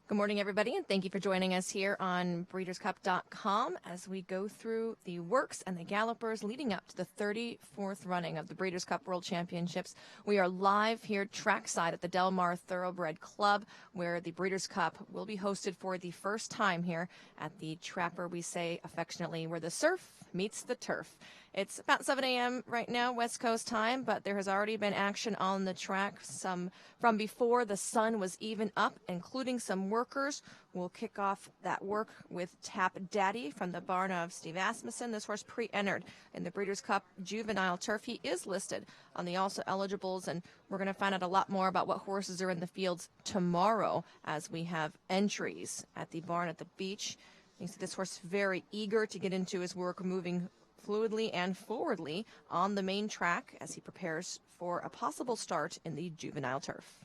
Good morning, everybody, and thank you for joining us here on BreedersCup.com as we go through the works and the gallopers leading up to the 34th running of the Breeders' Cup World Championships. We are live here trackside at the Mar Thoroughbred Club, where the Breeders' Cup will be hosted for the first time here at the Trapper, we say affectionately, where the surf meets the turf. It's about 7 a.m. right now, West Coast time, but there has already been action on the track, some from before the sun was even up, including some workers. We'll kick off that work with Tap Daddy from the barn of Steve Asmussen. This horse pre-entered in the Breeders' Cup Juvenile Turf. He is listed on the also eligibles, and we're going to find out a lot more about what horses are in the fields tomorrow as we have entries at the barn at the beach. You see this horse very eager to get into his work, moving fluidly and forwardly on the main track as he prepares for a possible start in the Juvenile Turf.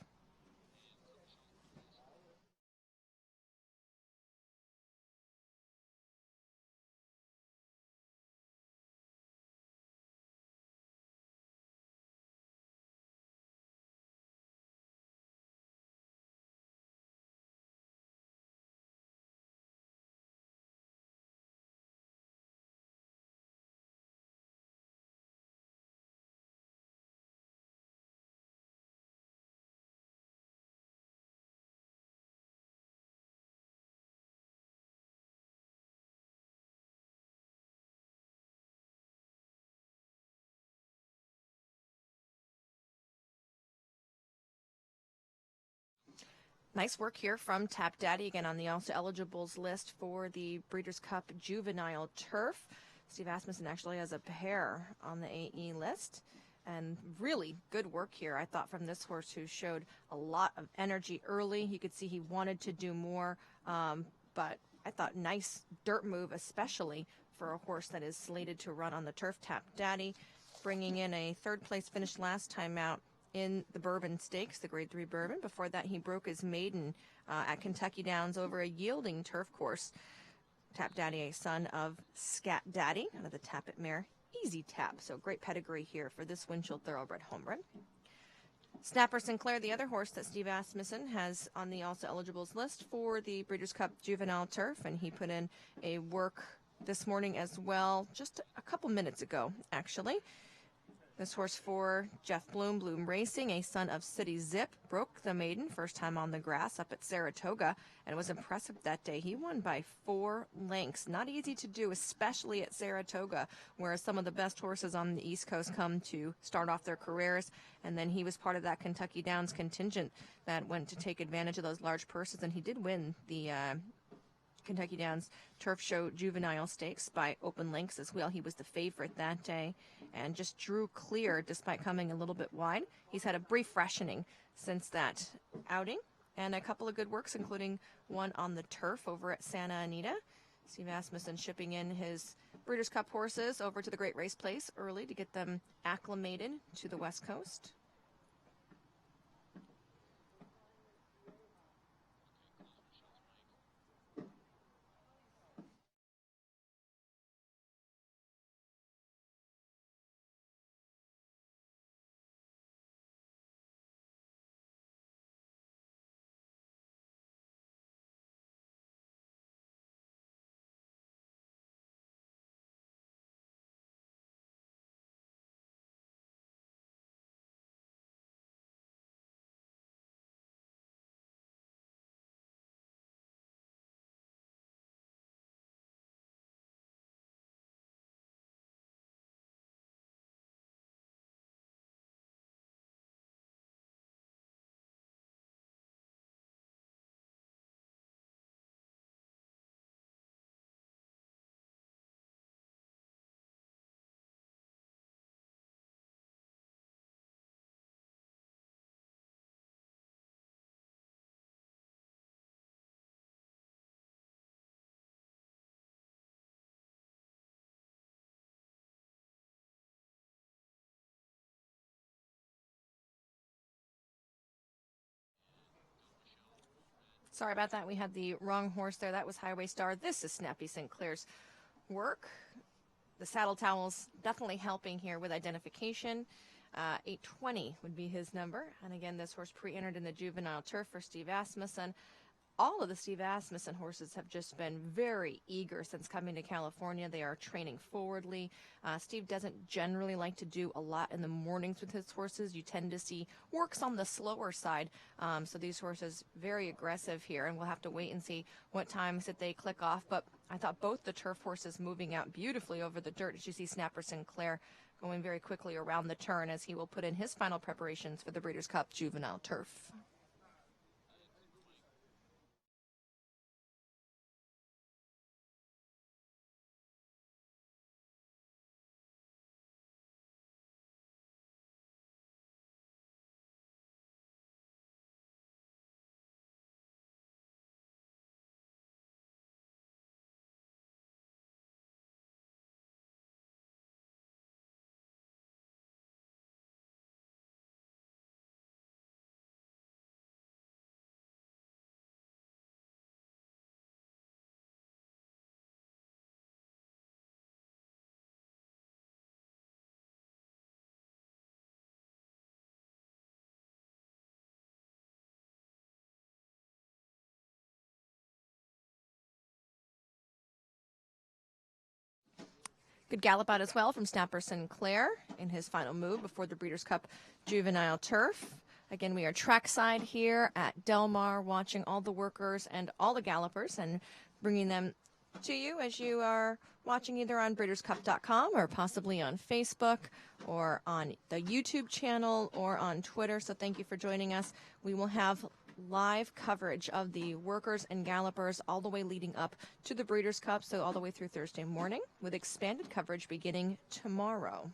Nice work here from Tap Daddy, again on the also eligibles list for the Breeders' Cup Juvenile Turf. Steve Asmussen actually has a pair on the AE list. And really good work here, I thought, from this horse, who showed a lot of energy early. You could see he wanted to do more, but I thought nice dirt move, especially for a horse that is slated to run on the turf. Tap Daddy bringing in a third place finish last time out in the Bourbon Stakes, the Grade 3 Bourbon. Before that, he broke his maiden at Kentucky Downs over a yielding turf course. Tap Daddy, a son of Scat Daddy, out of the Tappet mare Easy Tap. So great pedigree here for this Winchell Thoroughbred homerun. Snapper Sinclair, the other horse that Steve Asmussen has on the also eligibles list for the Breeders' Cup Juvenile Turf, and he put in a work this morning as well, just a couple minutes ago, actually. This horse for Jeff Bloom Racing, a son of City Zip, broke the maiden first time on the grass up at Saratoga, and was impressive that day. He won by 4 lengths. Not easy to do, especially at Saratoga, where some of the best horses on the East Coast come to start off their careers. And then he was part of that Kentucky Downs contingent that went to take advantage of those large purses, and he did win the Kentucky Downs Turf Show Juvenile Stakes by open lengths as well. He was the favorite that day and just drew clear despite coming a little bit wide. He's had a brief freshening since that outing and a couple of good works, including one on the turf over at Santa Anita. Steve Asmussen shipping in his Breeders' Cup horses over to the Great Race Place early to get them acclimated to the West Coast. Sorry about that. We had the wrong horse there. That was Highway Star. This is Snappy Sinclair's work. The saddle towels definitely helping here with identification. 820 would be his number. And again, this horse pre-entered in the Juvenile Turf for Steve Asmussen. all of the Steve Asmussen horses have just been very eager since coming to California. They are training forwardly. Steve doesn't generally like to do a lot in the mornings with his horses. You tend to see works on the slower side. So these horses very aggressive here, and we'll have to wait and see what times that they click off. But I thought both the turf horses moving out beautifully over the dirt. As you see Snapper Sinclair going very quickly around the turn as he will put in his final preparations for the Breeders' Cup Juvenile Turf. Good gallop out as well from Snapper Sinclair in his final move before the Breeders' Cup Juvenile Turf. Again, we are trackside here at Del Mar, watching all the workers and all the gallopers and bringing them to you as you are watching either on breederscup.com or possibly on Facebook or on the YouTube channel or on Twitter. So thank you for joining us. We will have live coverage of the workers and gallopers all the way leading up to the Breeders' Cup, so all the way through Thursday morning, with expanded coverage beginning tomorrow.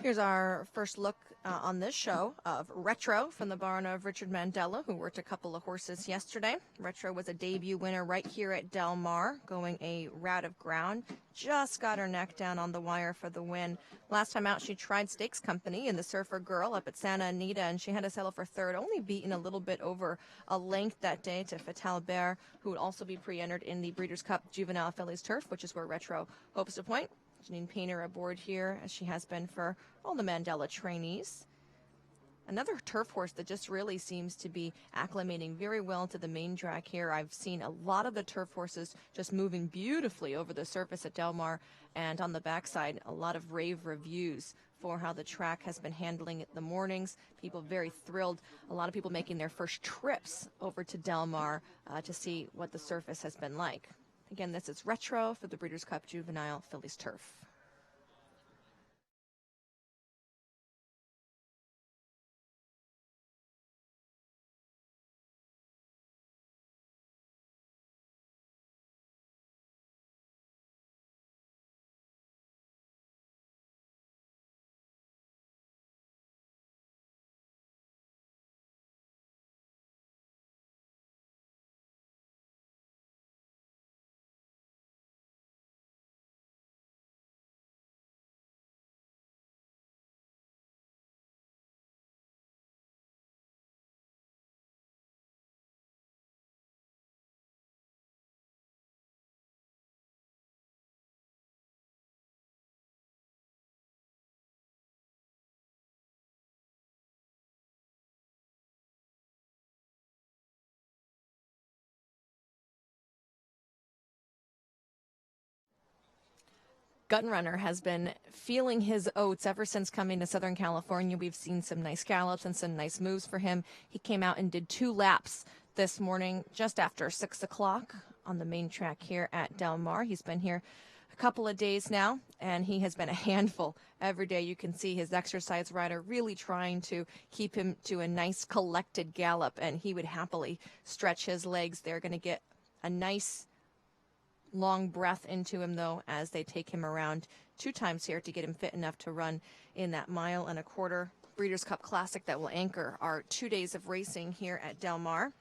Here's our first look on this show of Retro from the barn of Richard Mandela, who worked a couple of horses yesterday. Retro was a debut winner right here at Del Mar, going a rout of ground. Just got her neck down on the wire for the win. Last time out, she tried Stakes Company in the Surfer Girl up at Santa Anita, and she had to settle for third, only beaten a little bit over a length that day to Fatal Bear, who would also be pre-entered in the Breeders' Cup Juvenile Fillies Turf, which is where Retro hopes to point. Janine Painter aboard here, as she has been for all the Mandela trainees. Another turf horse that just really seems to be acclimating very well to the main track here. I've seen a lot of the turf horses just moving beautifully over the surface at Del Mar, and on the backside, a lot of rave reviews for how the track has been handling it in the mornings. People very thrilled. A lot of people making their first trips over to Del Mar to see what the surface has been like. Again, this is Retro for the Breeders' Cup Juvenile Fillies Turf. Gun Runner has been feeling his oats ever since coming to Southern California. We've seen some nice gallops and some nice moves for him. He came out and did 2 laps this morning just after 6 o'clock on the main track here at Del Mar. He's been here a couple of days now, and he has been a handful every day. You can see his exercise rider really trying to keep him to a nice collected gallop, and he would happily stretch his legs. They're going to get a nice long breath into him, though, as they take him around 2 times here to get him fit enough to run in that 1.25 mile Breeders' Cup Classic that will anchor our 2 days of racing here at Del Mar.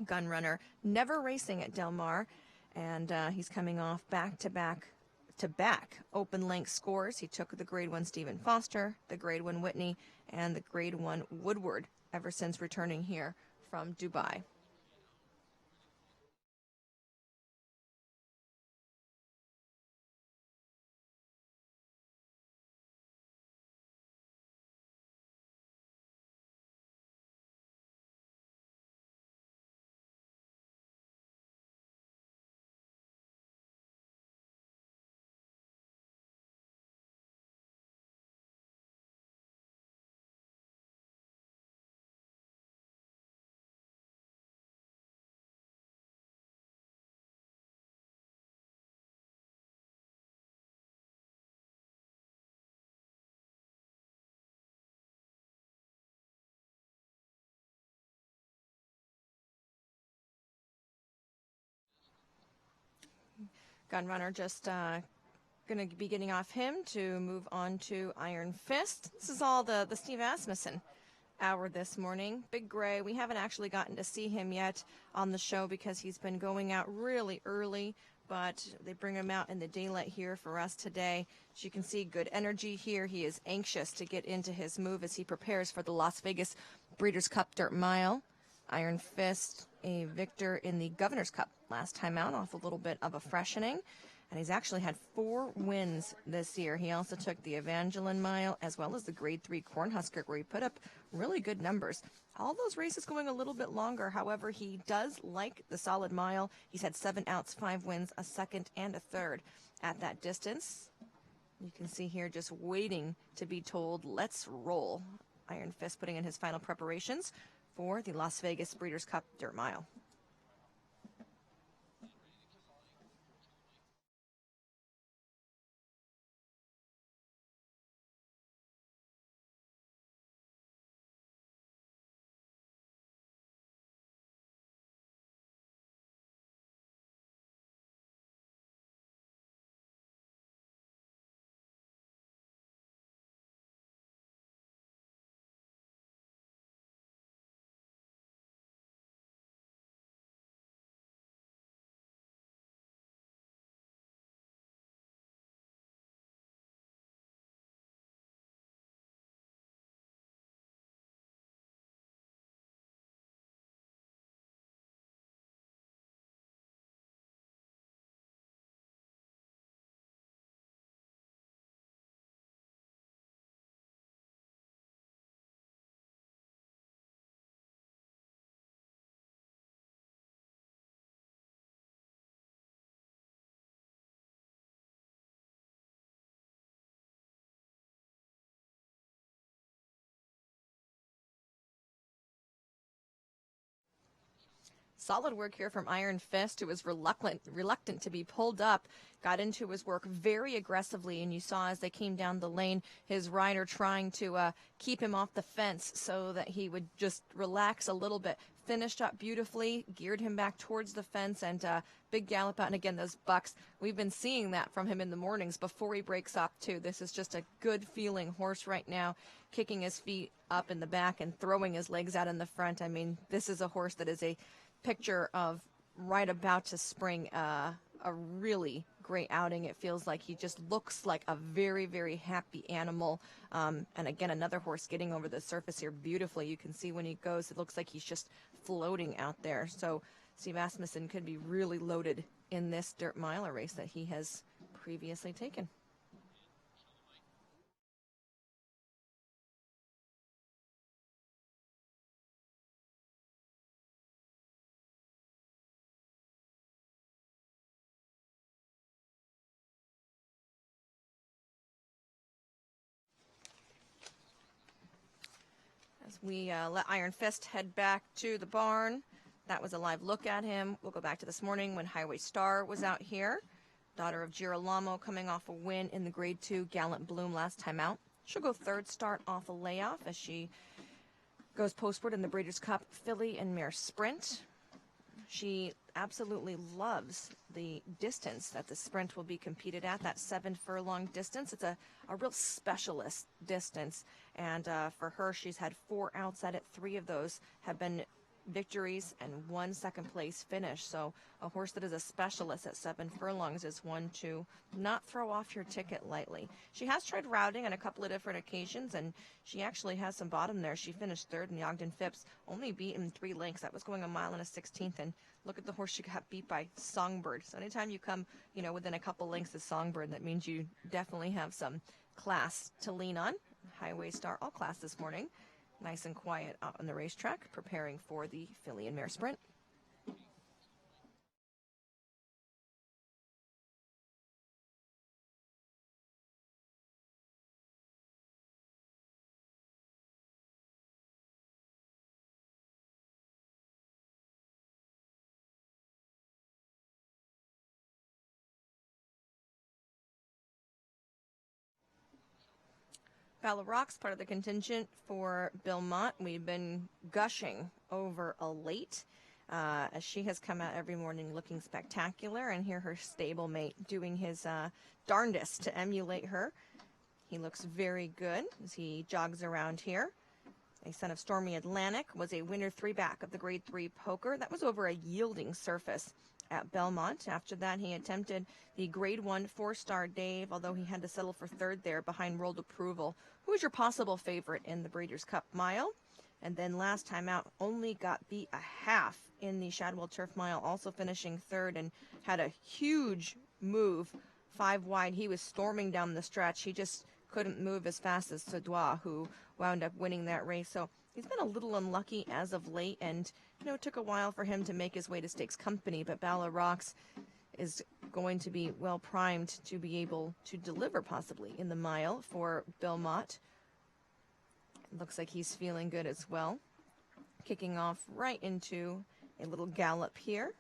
Gun Runner never racing at Del Mar, and he's coming off back-to-back back-to-back open length scores. He took the Grade 1 Stephen Foster, the Grade 1 Whitney, and the Grade 1 Woodward ever since returning here from Dubai. Gunrunner just going to be getting off him to move on to Iron Fist. This is all the Steve Asmussen hour this morning. Big Gray, we haven't actually gotten to see him yet on the show because he's been going out really early, but they bring him out in the daylight here for us today. As you can see, good energy here. He is anxious to get into his move as he prepares for the Las Vegas Breeders' Cup Dirt Mile. Iron Fist, a victor in the Governor's Cup last time out, off a little bit of a freshening. And he's actually had 4 wins this year. He also took the Evangeline Mile as well as the Grade 3 Cornhusker, where he put up really good numbers. All those races going a little bit longer. However, he does like the solid mile. He's had 7 outs, 5 wins, a second and a third at that distance. You can see here just waiting to be told, let's roll. Iron Fist putting in his final preparations for the Las Vegas Breeders' Cup Dirt Mile. Solid work here from Iron Fist, who was reluctant to be pulled up, got into his work very aggressively, and you saw as they came down the lane, his rider trying to keep him off the fence so that he would just relax a little bit. Finished up beautifully, geared him back towards the fence, and big gallop out. And again, those bucks, we've been seeing that from him in the mornings before he breaks up too. This is just a good feeling horse right now, kicking his feet up in the back and throwing his legs out in the front. I mean, this is a horse that is a picture of right about to spring a really great outing. It feels like he just looks like a very, very happy animal. And again, another horse getting over the surface here beautifully. You can see when he goes, it looks like he's just floating out there. So Steve Asmussen could be really loaded in this dirt mile, a race that he has previously taken. As we let Iron Fist head back to the barn, that was a live look at him. We'll go back to this morning when Highway Star was out here. Daughter of Girolamo, coming off a win in the Grade 2 Gallant Bloom last time out. She'll go third start off a layoff as she goes postward in the Breeders' Cup Filly and Mare Sprint. She absolutely loves the distance that the sprint will be competed at, that 7 furlong distance. It's a real specialist distance, and for her, she's had 4 outs at it. 3 of those have been victories and 1 second-place finish. So a horse that is a specialist at 7 furlongs is one to not throw off your ticket lightly. She has tried routing on a couple of different occasions, and she actually has some bottom there. She finished third in the Ogden Phipps, only beaten 3 lengths. That was going a mile and a 16th, and look at the horse she got beat by, Songbird. So anytime you come, within a couple lengths of Songbird, that means you definitely have some class to lean on. Highway Star all class this morning. Nice and quiet out on the racetrack, preparing for the filly and mare sprint. Bella Rock's part of the contingent for Belmont. We've been gushing over a late as she has come out every morning looking spectacular, and here her stablemate doing his darndest to emulate her. He looks very good as he jogs around here. A son of Stormy Atlantic was a winner 3-back of the Grade 3 Poker. That was over a yielding surface at Belmont. After that, he attempted the Grade 1 4-star Dave, although he had to settle for third there behind World Approval, who is your possible favorite in the Breeders' Cup Mile. And then last time out, only got beat a half in the Shadwell Turf Mile, also finishing third, and had a huge move 5 wide. He was storming down the stretch. He just couldn't move as fast as Saudois, who wound up winning that race. So he's been a little unlucky as of late, and it took a while for him to make his way to Stakes Company, but Bala Rocks is going to be well primed to be able to deliver possibly in the mile for Belmont. Looks like he's feeling good as well. Kicking off right into a little gallop here.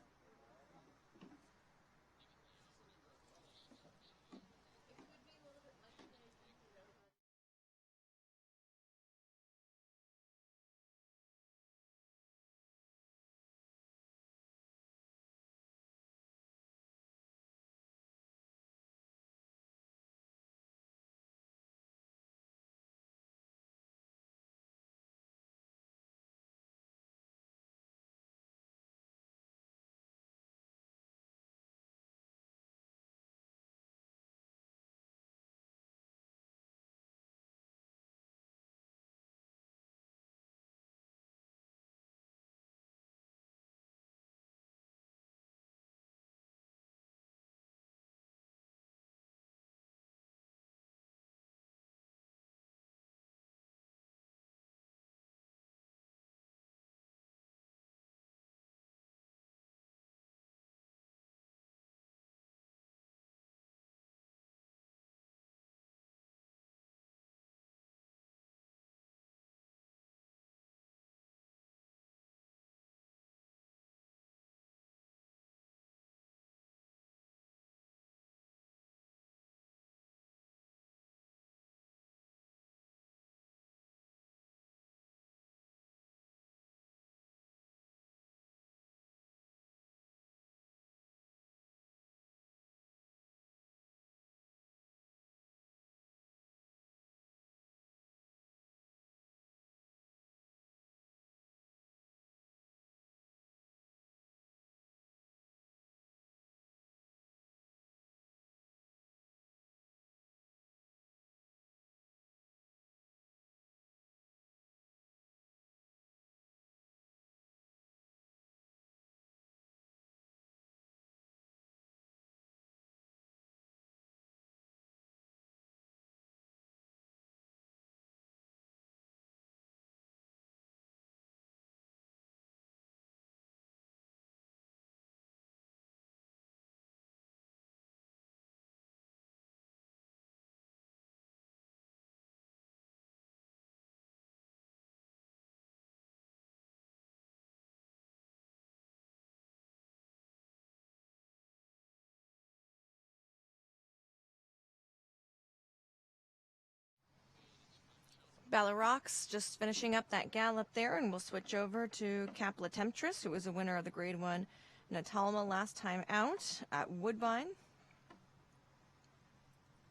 Balarox just finishing up that gallop there, and we'll switch over to Capla Temptress, who was a winner of the Grade 1 Natalma last time out at Woodbine.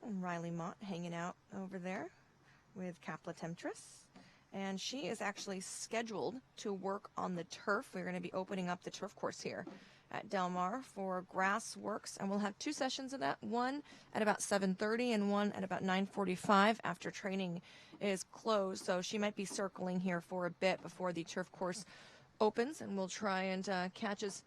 And Riley Mott hanging out over there with Capla Temptress. and she is actually scheduled to work on the turf. We're going to be opening up the turf course here at Del Mar for grass works, and we'll have 2 sessions of that, one at about 7:30 and one at about 9:45 after training is closed. So she might be circling here for a bit before the turf course opens, and we'll try and catch as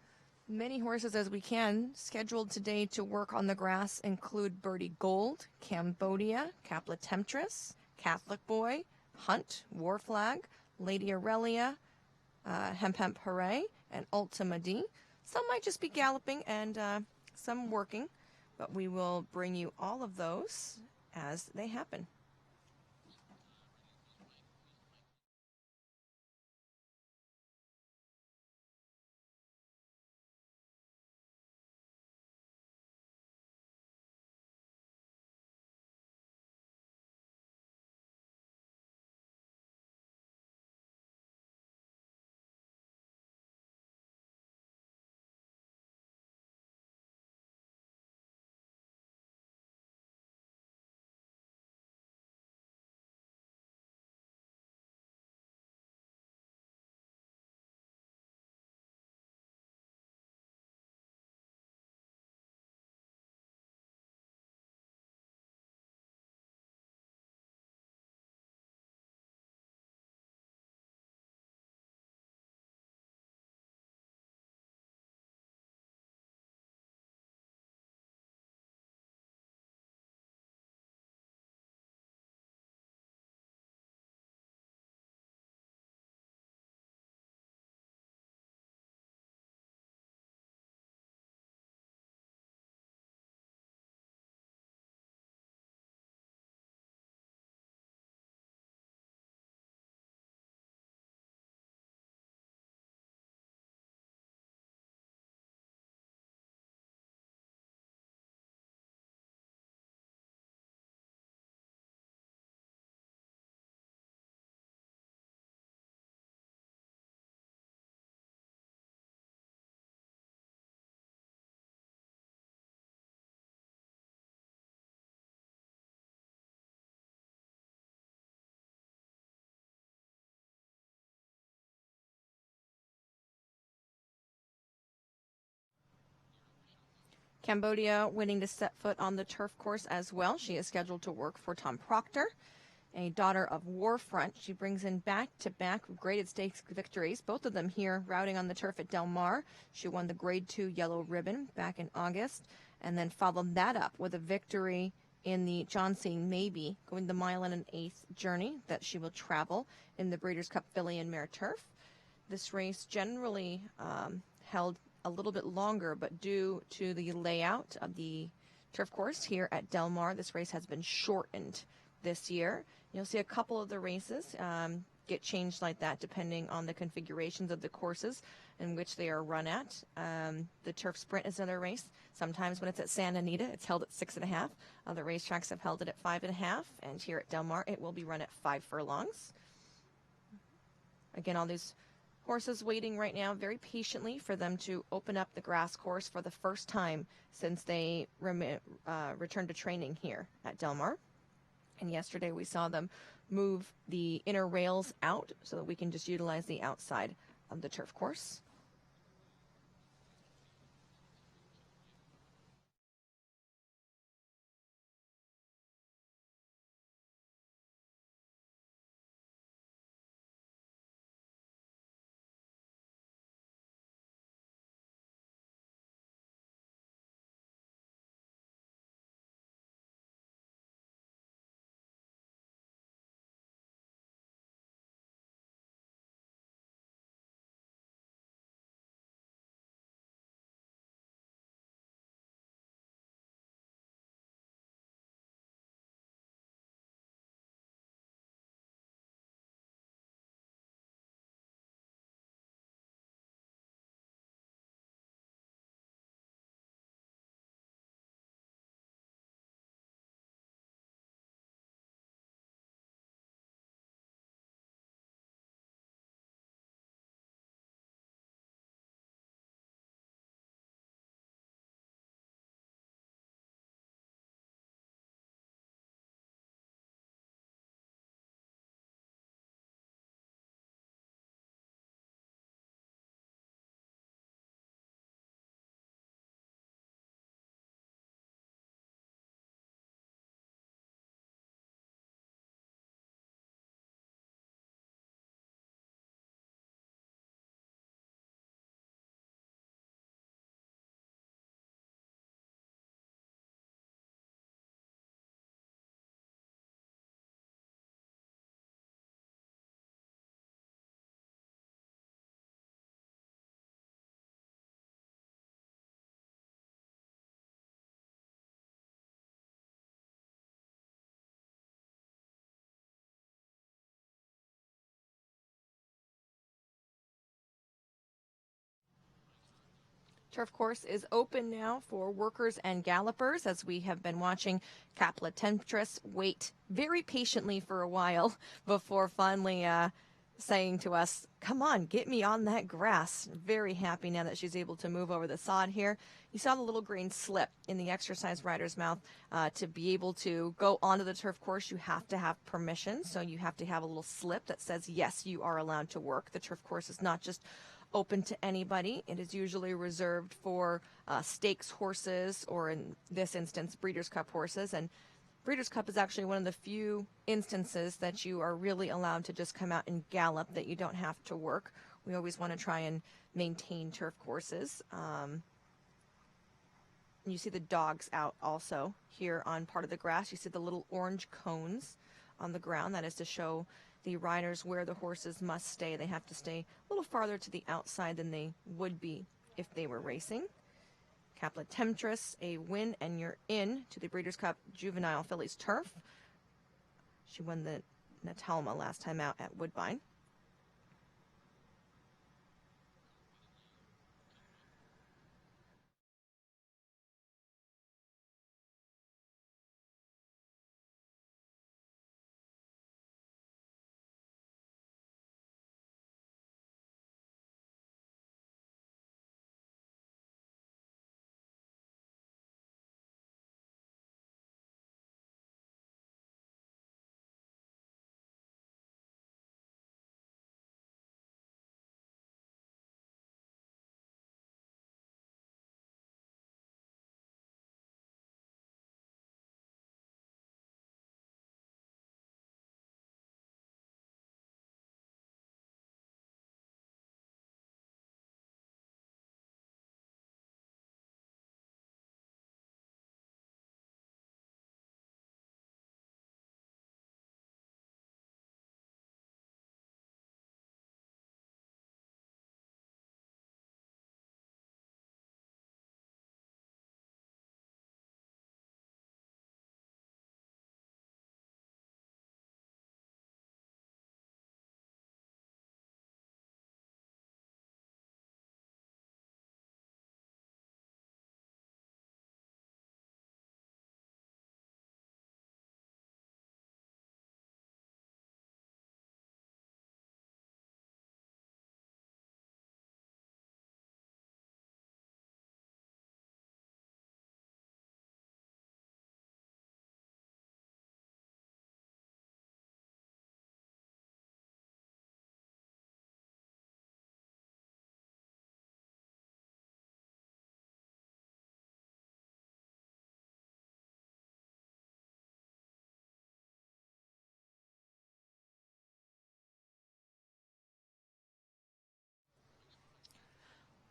many horses as we can. Scheduled today to work on the grass include Birdie Gold, Cambodia, Capla Temptress, Catholic Boy, Hunt, War Flag, Lady Aurelia, Hemp Hemp Hooray, and Ultima D. Some might just be galloping and some working, but we will bring you all of those as they happen. Cambodia winning to set foot on the turf course as well. She is scheduled to work for Tom Proctor, a daughter of Warfront. She brings in back-to-back graded stakes victories, both of them here routing on the turf at Del Mar. She won the Grade 2 Yellow Ribbon back in August, and then followed that up with a victory in the John C. Maybe, going the 1.125 journey that she will travel in the Breeders' Cup Filly and Mare Turf. This race generally held a little bit longer, but due to the layout of the turf course here at Del Mar, this race has been shortened this year. You'll see a couple of the races get changed like that depending on the configurations of the courses in which they are run at. The turf sprint is another race. Sometimes when it's at Santa Anita, it's held at 6.5. Other racetracks have held it at 5.5, and here at Del Mar, it will be run at 5 furlongs. Again, all these horses waiting right now very patiently for them to open up the grass course for the first time since they returned to training here at Del Mar. And yesterday we saw them move the inner rails out so that we can just utilize the outside of the turf course. Turf course is open now for workers and gallopers, as we have been watching Capla Temptress wait very patiently for a while before finally saying to us, come on, get me on that grass. Very happy now that she's able to move over the sod here. You saw the little green slip in the exercise rider's mouth. To be able to go onto the turf course, you have to have permission. So you have to have a little slip that says, yes, you are allowed to work. The turf course is not just open to anybody. It is usually reserved for stakes horses, or in this instance, Breeders' Cup horses. And Breeders' Cup is actually one of the few instances that you are really allowed to just come out and gallop, that you don't have to work. We always want to try and maintain turf courses. You see the dogs out also here on part of the grass. You see the little orange cones on the ground. That is to show the riders where the horses must stay. They have to stay a little farther to the outside than they would be if they were racing. Capla Temptress, a win, and you're in to the Breeders' Cup Juvenile Fillies Turf. She won the Natalma last time out at Woodbine.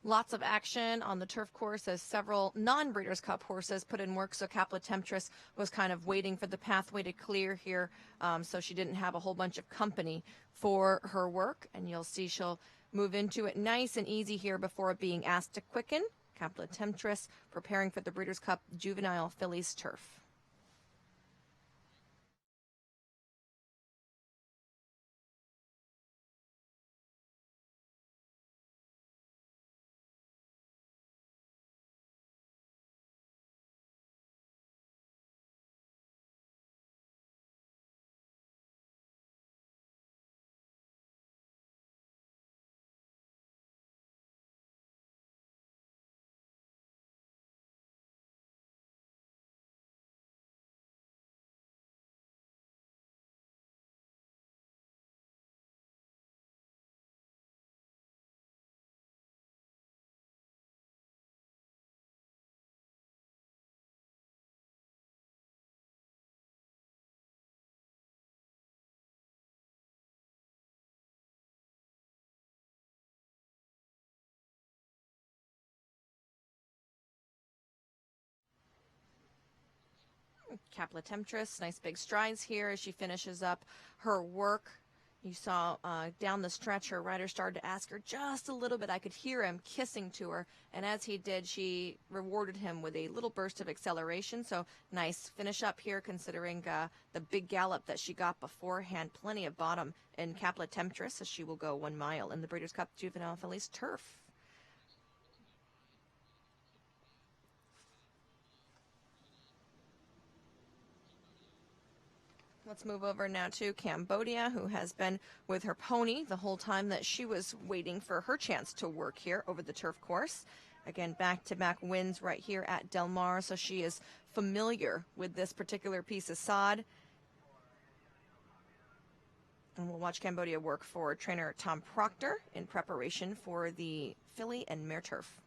Lots of action on the turf course as several non-Breeders' Cup horses put in work. So Capla Temptress was kind of waiting for the pathway to clear here, so she didn't have a whole bunch of company for her work. And you'll see she'll move into it nice and easy here before being asked to quicken. Capla Temptress preparing for the Breeders' Cup Juvenile Fillies Turf. Capla Temptress, nice big strides here as she finishes up her work. You saw down the stretch, her rider started to ask her just a little bit. I could hear him kissing to her, and as he did, she rewarded him with a little burst of acceleration. So nice finish up here, considering the big gallop that she got beforehand. Plenty of bottom in Capla Temptress as she will go 1 mile in the Breeders' Cup Juvenile Fillies Turf. Let's move over now to Cambodia, who has been with her pony the whole time that she was waiting for her chance to work here over the turf course. Again, back-to-back wins right here at Del Mar, so she is familiar with this particular piece of sod. And we'll watch Cambodia work for trainer Tom Proctor in preparation for the filly and mare turf.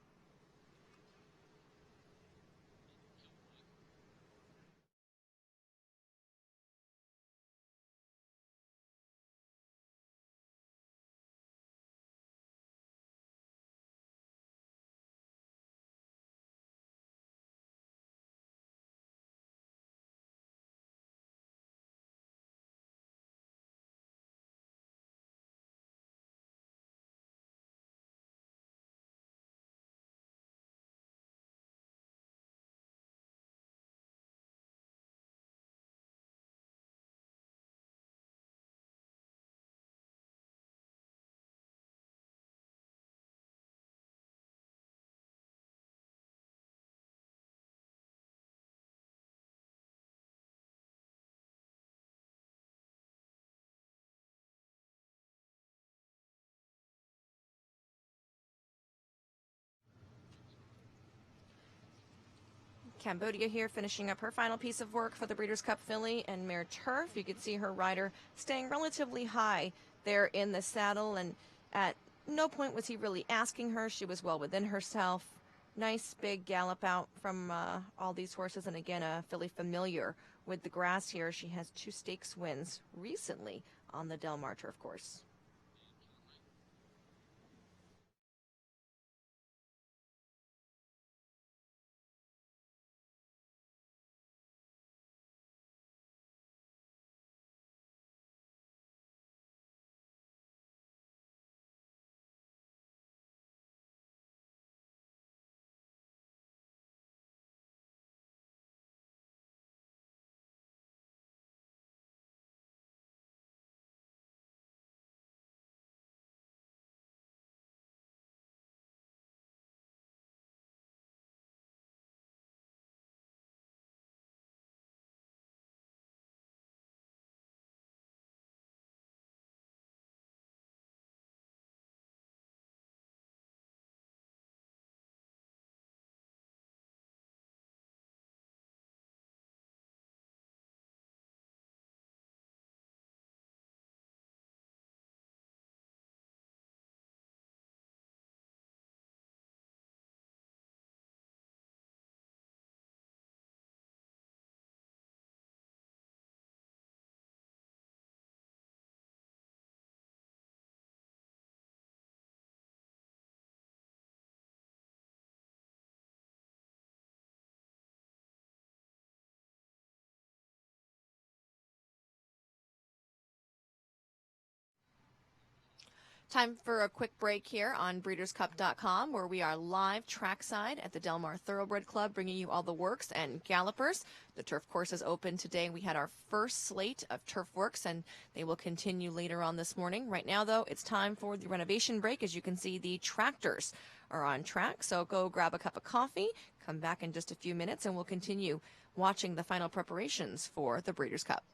Cambodia here finishing up her final piece of work for the Breeders' Cup filly and mare turf. You can see her rider staying relatively high there in the saddle, and at no point was he really asking her. She was well within herself. Nice big gallop out from all these horses, and again, a filly familiar with the grass here. She has 2 stakes wins recently on the Del Mar turf course. Time for a quick break here on BreedersCup.com, where we are live trackside at the Del Mar Thoroughbred Club, bringing you all the works and gallopers. The turf course is open today. We had our first slate of turf works, and they will continue later on this morning. Right now, though, it's time for the renovation break. As you can see, the tractors are on track, so go grab a cup of coffee, come back in just a few minutes, and we'll continue watching the final preparations for the Breeders' Cup.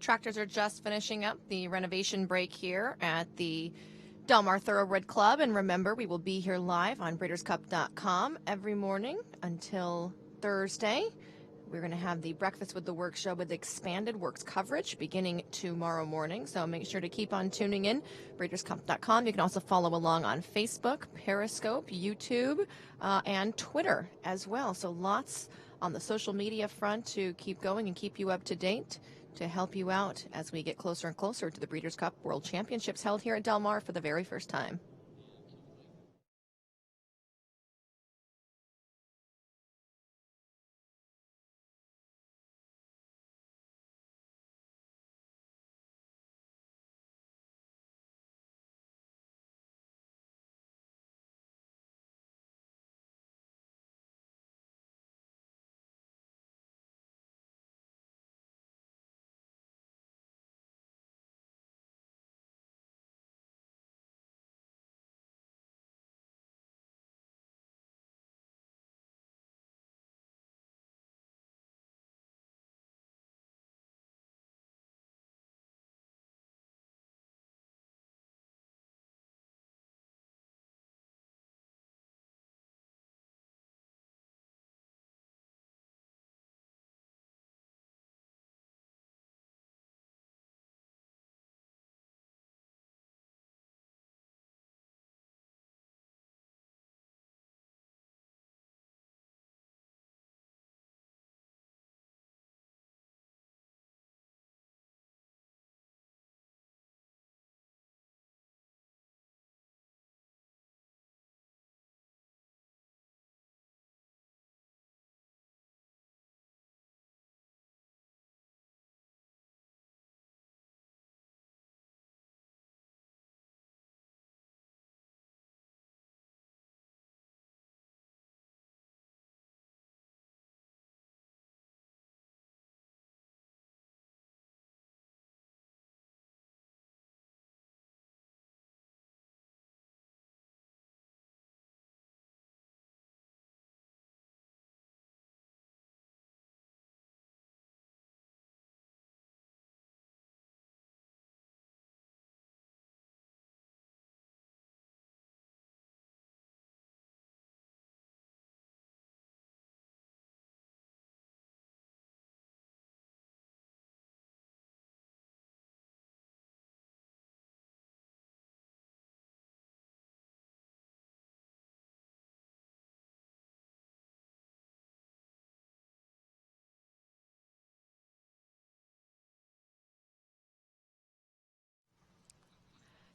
Tractors are just finishing up the renovation break here at the Mar Thoroughbred Club. And remember, we will be here live on BreedersCup.com every morning until Thursday. We're going to have the Breakfast with the Work show with expanded works coverage beginning tomorrow morning. So make sure to keep on tuning in, BreedersCup.com. You can also follow along on Facebook, Periscope, YouTube, and Twitter as well. So lots on the social media front to keep going and keep you up to date, to help you out as we get closer and closer to the Breeders' Cup World Championships held here at Del Mar for the very first time.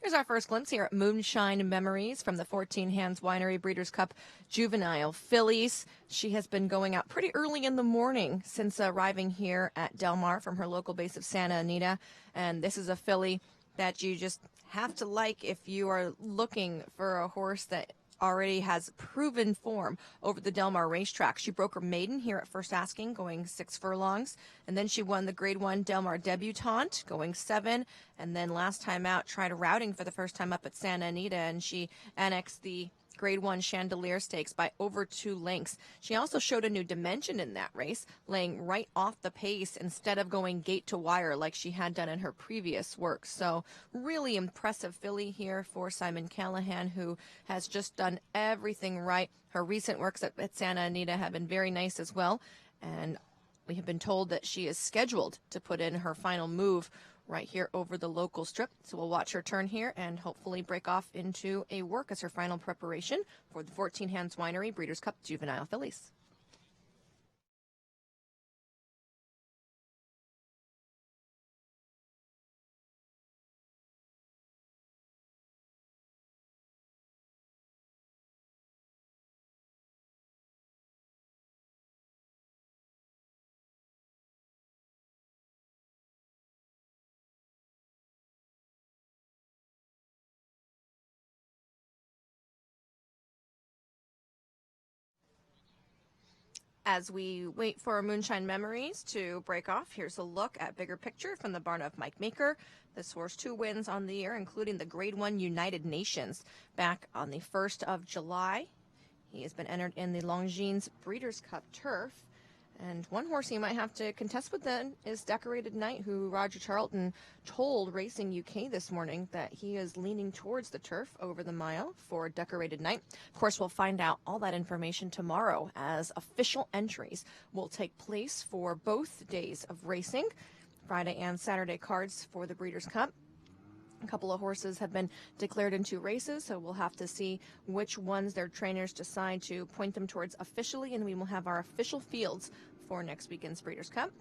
Here's our first glimpse here at Moonshine Memories from the 14 Hands Winery Breeders' Cup Juvenile Fillies. She has been going out pretty early in the morning since arriving here at Del Mar from her local base of Santa Anita. And this is a filly that you just have to like if you are looking for a horse that already has proven form over the Del Mar racetrack. She broke her maiden here at first asking, going 6 furlongs, and then she won the Grade 1 Del Mar debutante, going 7, and then last time out tried routing for the first time up at Santa Anita, and she annexed the Grade 1 Chandelier Stakes by over 2 lengths. She also showed a new dimension in that race, laying right off the pace instead of going gate to wire like she had done in her previous work. So really impressive filly here for Simon Callahan, who has just done everything right. Her recent works at Santa Anita have been very nice as well, and we have been told that she is scheduled to put in her final move right here over the local strip. So we'll watch her turn here and hopefully break off into a work as her final preparation for the 14 Hands Winery Breeders' Cup Juvenile Fillies. As we wait for Moonshine Memories to break off, here's a look at bigger picture from the barn of Mike Maker. This horse 2 wins on the year, including the Grade 1 United Nations back on the 1st of July. He has been entered in the Longines Breeders' Cup Turf. And one horse he might have to contest with then is Decorated Knight, who Roger Charlton told Racing UK this morning that he is leaning towards the turf over the mile for Decorated Knight. Of course, we'll find out all that information tomorrow as official entries will take place for both days of racing, Friday and Saturday cards for the Breeders' Cup. A couple of horses have been declared in 2 races, so we'll have to see which ones their trainers decide to point them towards officially, and we will have our official fields for next weekend's Breeders' Cup.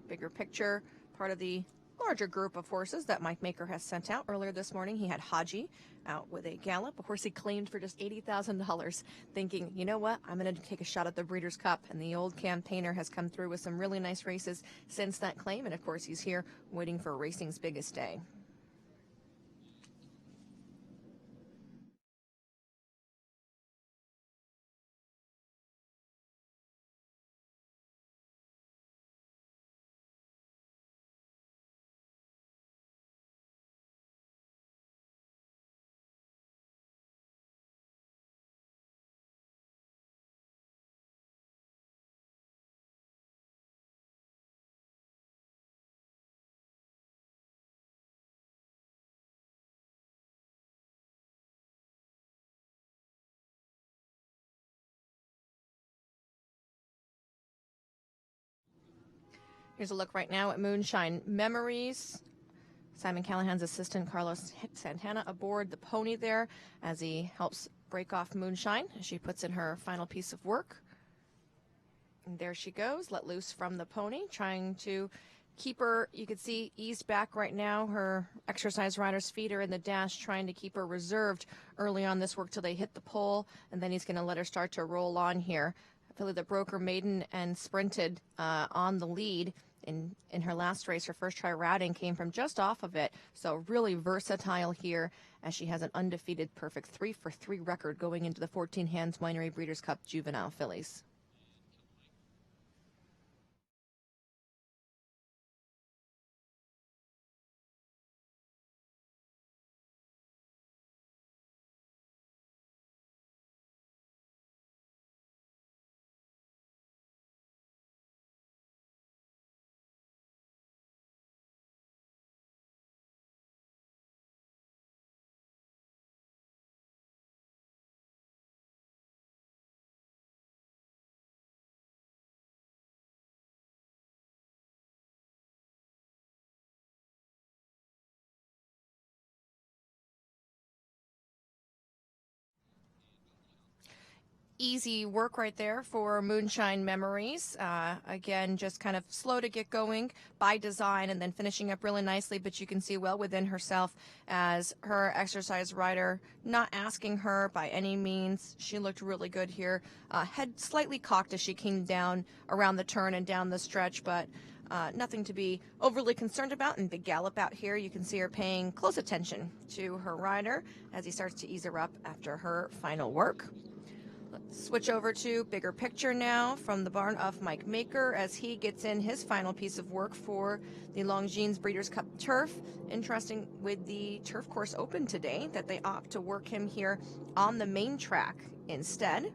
Bigger picture, part of the larger group of horses that Mike Maker has sent out earlier this morning. He had Haji out with a gallop, a horse he claimed for just $80,000, thinking, you know what, I'm going to take a shot at the Breeders' Cup. And the old campaigner has come through with some really nice races since that claim, and of course he's here waiting for racing's biggest day. Here's a look right now at Moonshine Memories. Simon Callahan's assistant, Carlos Santana, aboard the pony there as he helps break off Moonshine as she puts in her final piece of work. And there she goes, let loose from the pony, trying to keep her, you can see, eased back right now. Her exercise rider's feet are in the dash, trying to keep her reserved early on this work till they hit the pole, and then he's going to let her start to roll on here. Filly that broke her maiden and sprinted on the lead in her last race. Her first try routing came from just off of it, so really versatile here as she has an undefeated perfect 3-for-3 record going into the 14 Hands Winery Breeders' Cup Juvenile fillies. Easy work right there for Moonshine Memories. Again, just kind of slow to get going by design and then finishing up really nicely, but you can see well within herself as her exercise rider, not asking her by any means. She looked really good here. Head slightly cocked as she came down around the turn and down the stretch, but nothing to be overly concerned about. And big gallop out here, you can see her paying close attention to her rider as he starts to ease her up after her final work. Switch over to bigger picture now from the barn of Mike Maker as he gets in his final piece of work for the Longines Breeders' Cup Turf. Interesting with the turf course open today that they opt to work him here on the main track instead.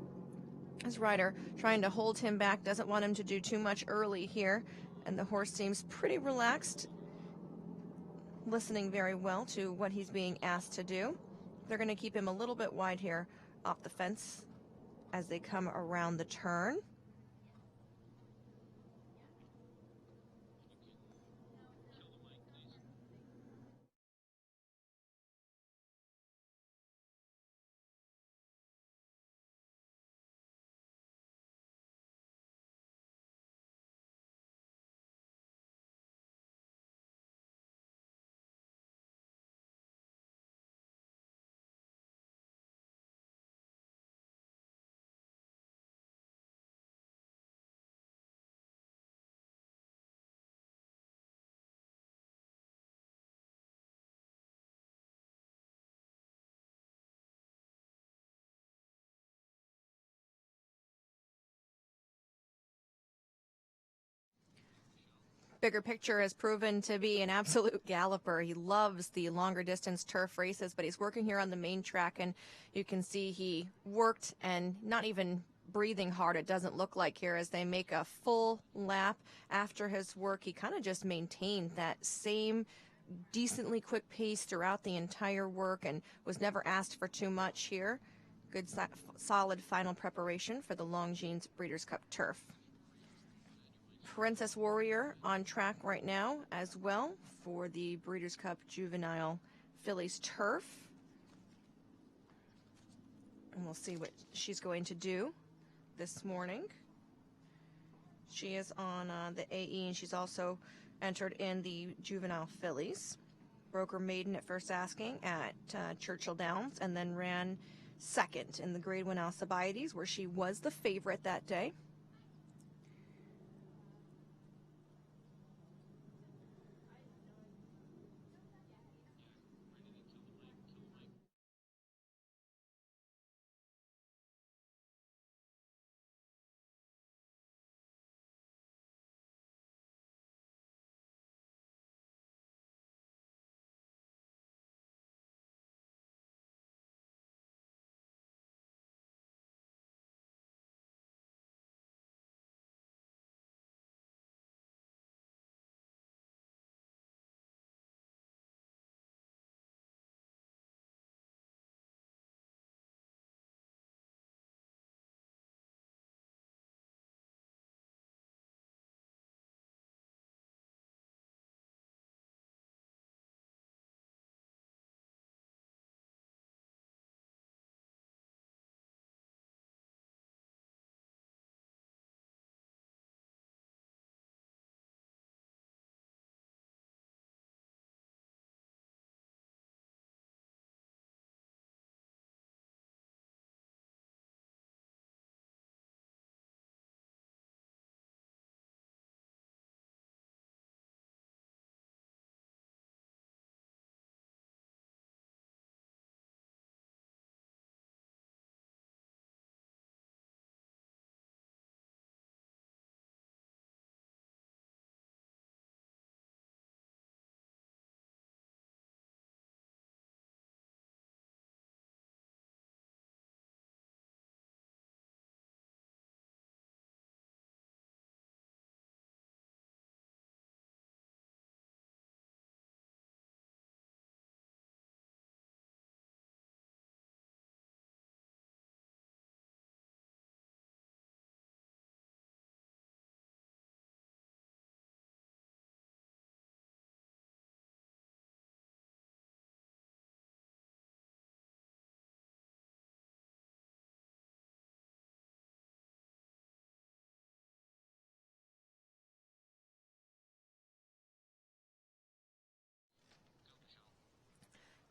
His rider trying to hold him back, doesn't want him to do too much early here, and the horse seems pretty relaxed, listening very well to what he's being asked to do. They're going to keep him a little bit wide here off the fence as they come around the turn. Bigger picture has proven to be an absolute galloper. He loves the longer distance turf races, but he's working here on the main track, and you can see he worked and not even breathing hard, it doesn't look like here, as they make a full lap after his work. He kind of just maintained that same decently quick pace throughout the entire work and was never asked for too much here. Good solid final preparation for the Longines Breeders' Cup Turf. Princess Warrior on track right now as well for the Breeders' Cup Juvenile Fillies Turf. And we'll see what she's going to do this morning. She is on the AE, and she's also entered in the Juvenile Fillies. Broke her maiden at first asking at Churchill Downs, and then ran second in the Grade 1 Alcibiades, where she was the favorite that day.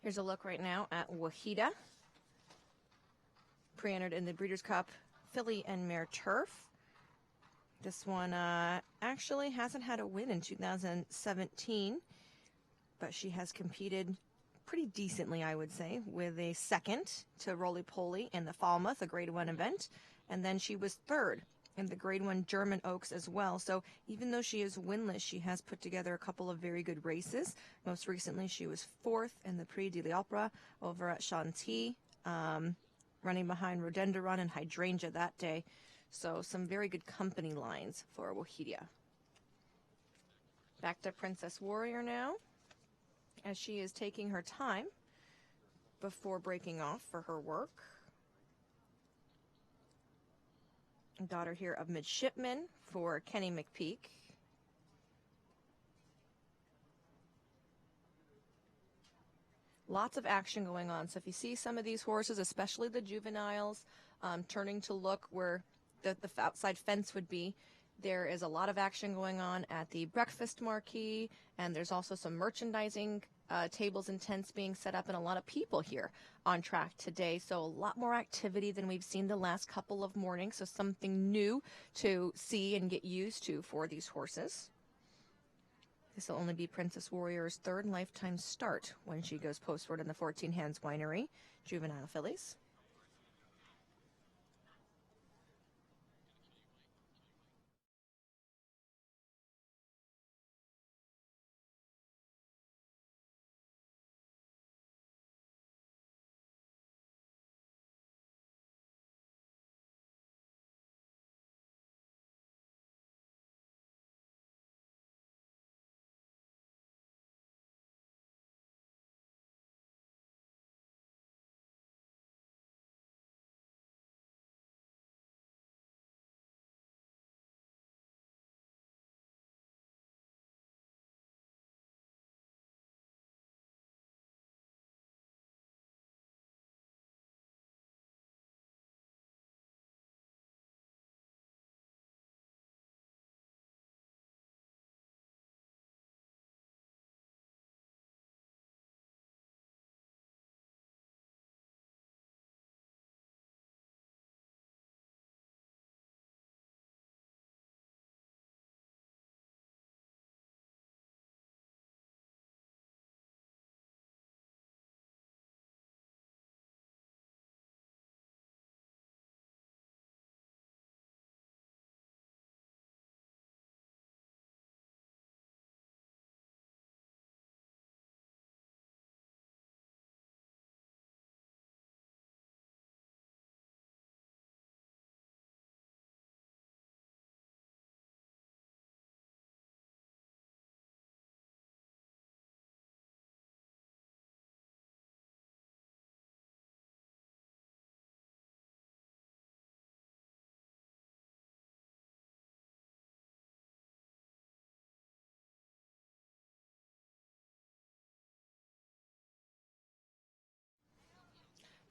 Here's a look right now at Wahida, pre-entered in the Breeders' Cup Filly and Mare Turf. This one actually hasn't had a win in 2017, but she has competed pretty decently, I would say, with a second to Roly Poly in the Falmouth, a Grade 1 event, and then she was third in the Grade 1 German Oaks as well. So even though she is winless, she has put together a couple of very good races. Most recently, she was fourth in the Prix de l'Opera over at Chantilly, running behind Rhododendron and Hydrangea that day. So some very good company lines for Wahida. Back to Princess Warrior now, as she is taking her time before breaking off for her work. Daughter here of Midshipman for Kenny McPeak. Lots of action going on. So if you see some of these horses, especially the juveniles, turning to look where the outside fence would be, there is a lot of action going on at the breakfast marquee, and there's also some merchandising tables and tents being set up, and a lot of people here on track today. So a lot more activity than we've seen the last couple of mornings. So something new to see and get used to for these horses. This will only be Princess Warrior's third lifetime start when she goes postward in the 14 Hands Winery Juvenile Fillies.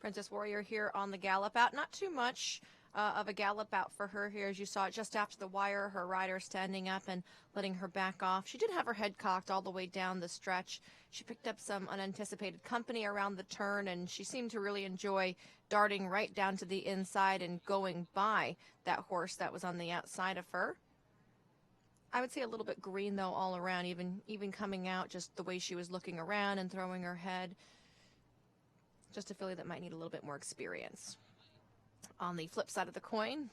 Princess Warrior here on the gallop out. Not too much of a gallop out for her here, as you saw it just after the wire. Her rider standing up and letting her back off. She did have her head cocked all the way down the stretch. She picked up some unanticipated company around the turn, and she seemed to really enjoy darting right down to the inside and going by that horse that was on the outside of her. I would say a little bit green, though, all around, even coming out, just the way she was looking around and throwing her head. Just a filly that might need a little bit more experience. On the flip side of the coin,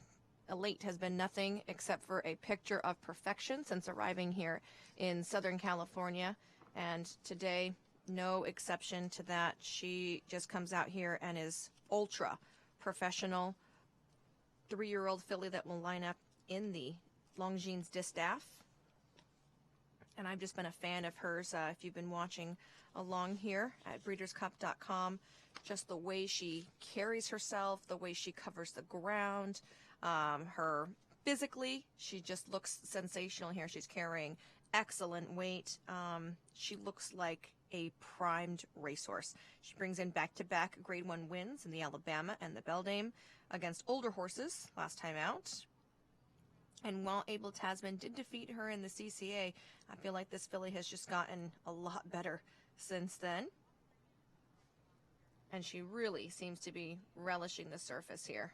Elate has been nothing except for a picture of perfection since arriving here in Southern California. And today, no exception to that. She just comes out here and is ultra professional. 3-year-old filly that will line up in the Longines distaff. And I've just been a fan of hers if you've been watching along here at breederscup.com. Just the way she carries herself, the way she covers the ground, her physically, she just looks sensational here. She's carrying excellent weight. She looks like a primed racehorse. She brings in back-to-back Grade 1 wins in the Alabama and the Beldame against older horses last time out. And while Abel Tasman did defeat her in the CCA, I feel like this filly has just gotten a lot better since then. And she really seems to be relishing the surface here.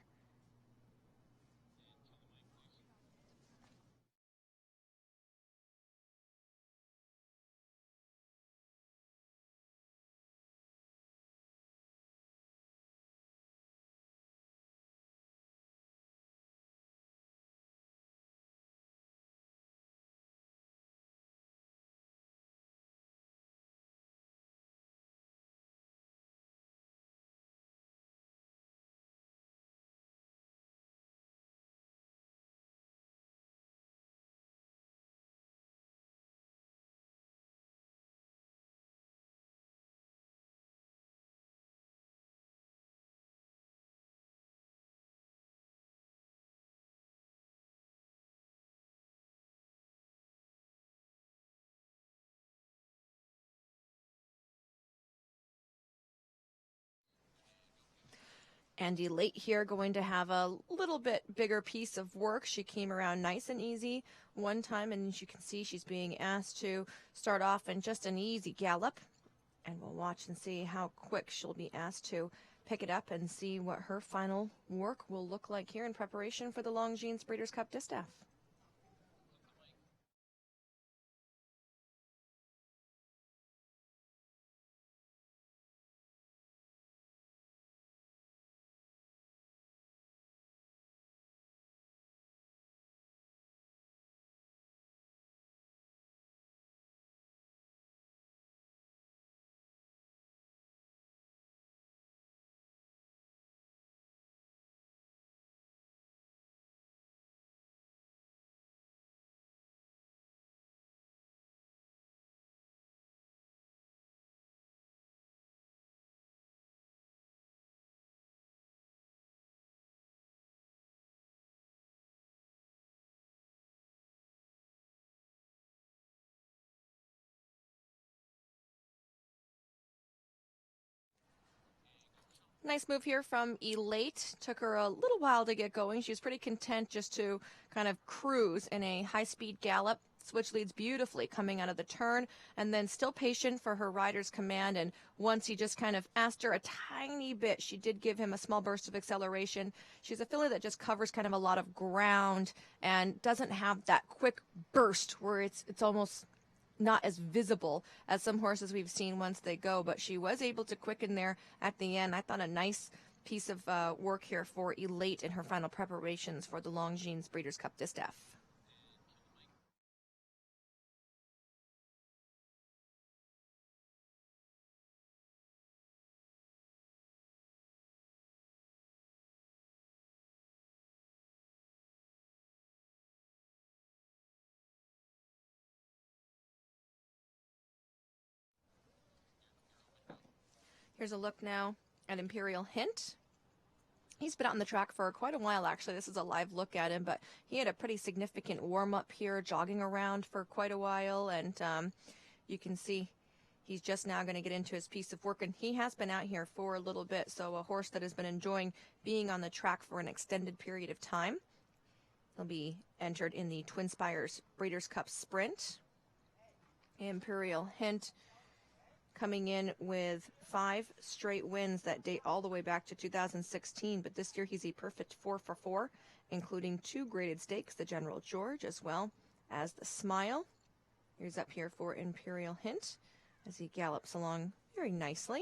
Andy Late here going to have a little bit bigger piece of work. She came around nice and easy one time, and as you can see, she's being asked to start off in just an easy gallop. And we'll watch and see how quick she'll be asked to pick it up and see what her final work will look like here in preparation for the Longines Breeders' Cup Distaff. Nice move here from Elate. Took her a little while to get going. She was pretty content just to kind of cruise in a high-speed gallop. Switch leads beautifully coming out of the turn, and then still patient for her rider's command. And once he just kind of asked her a tiny bit, she did give him a small burst of acceleration. She's a filly that just covers kind of a lot of ground and doesn't have that quick burst where it's almost not as visible as some horses we've seen once they go, but she was able to quicken there at the end. I thought a nice piece of work here for Elate in her final preparations for the Longines Breeders' Cup Distaff. Here's a look now at Imperial Hint. He's been out on the track for quite a while, actually. This is a live look at him, but he had a pretty significant warm-up here, jogging around for quite a while, and you can see He's just now going to get into his piece of work, and he has been out here for a little bit, so a horse that has been enjoying being on the track for an extended period of time. He'll be entered in the Twin Spires Breeders' Cup Sprint. Imperial Hint coming in with 5 straight wins that date all the way back to 2016, but this year he's a perfect 4 for 4, including 2 graded stakes, the General George as well as the Smile. Here's up here for Imperial Hint as he gallops along very nicely.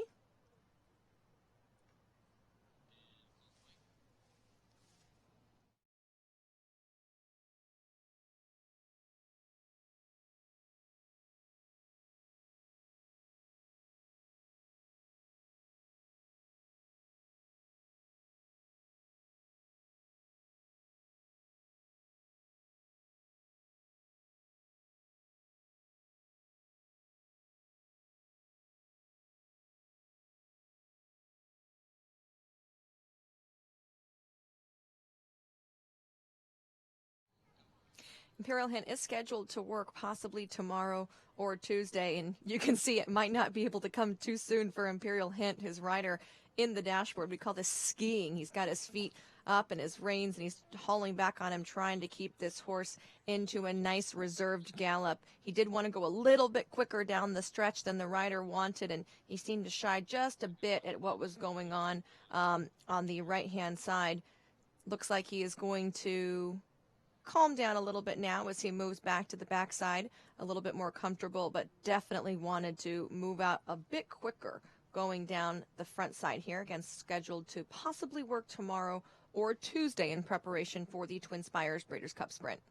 Imperial Hint is scheduled to work possibly tomorrow or Tuesday, and you can see it might not be able to come too soon for Imperial Hint, his rider in the dashboard. We call this skiing. He's got his feet up and his reins, and he's hauling back on him, trying to keep this horse into a nice reserved gallop. He did want to go a little bit quicker down the stretch than the rider wanted, and he seemed to shy just a bit at what was going on the right-hand side. Looks like he is going to calm down a little bit now as he moves back to the backside, a little bit more comfortable, but definitely wanted to move out a bit quicker going down the front side here. Again, scheduled to possibly work tomorrow or Tuesday in preparation for the Twin Spires Breeders' Cup Sprint.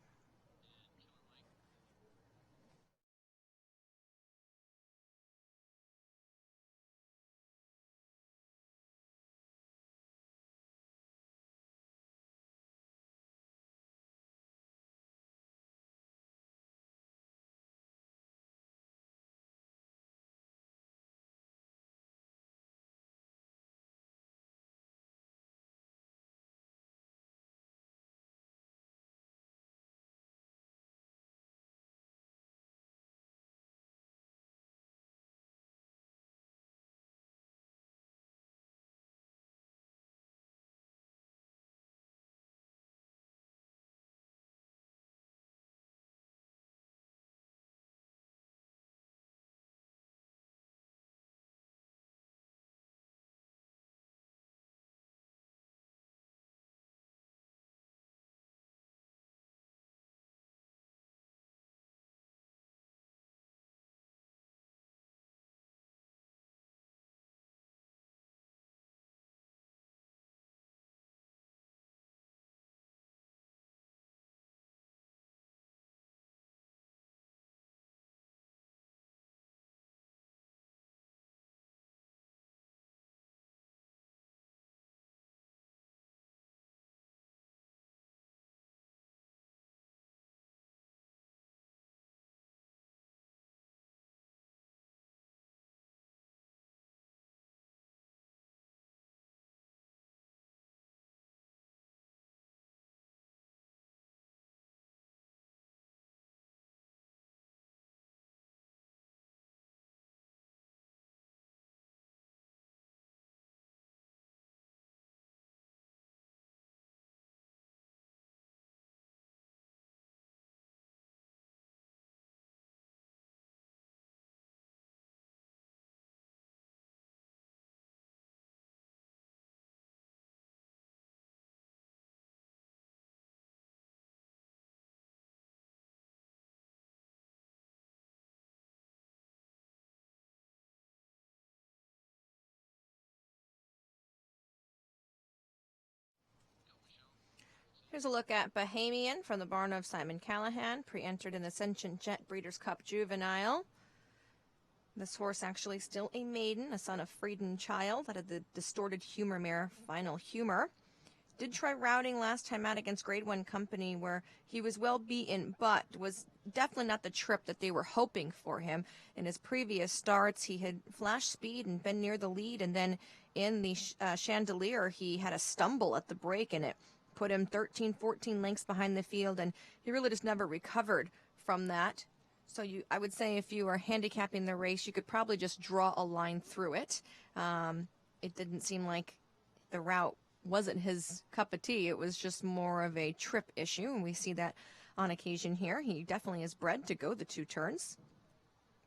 Here's a look at Bahamian from the barn of Simon Callahan, pre-entered in the Sentient Jet Breeders' Cup Juvenile. This horse actually still a maiden, a son of Frieden Child, out of the distorted humor mare, Final Humor. Did try routing last time out against Grade 1 Company, where he was well beaten, but was definitely not the trip that they were hoping for him. In his previous starts, he had flashed speed and been near the lead, and then in the Chandelier, he had a stumble at the break, and it put him 13, 14 lengths behind the field, and he really just never recovered from that. So I would say if you are handicapping the race, you could probably just draw a line through it. It didn't seem like the route wasn't his cup of tea. It was just more of a trip issue, and we see that on occasion here. He definitely is bred to go the 2 turns.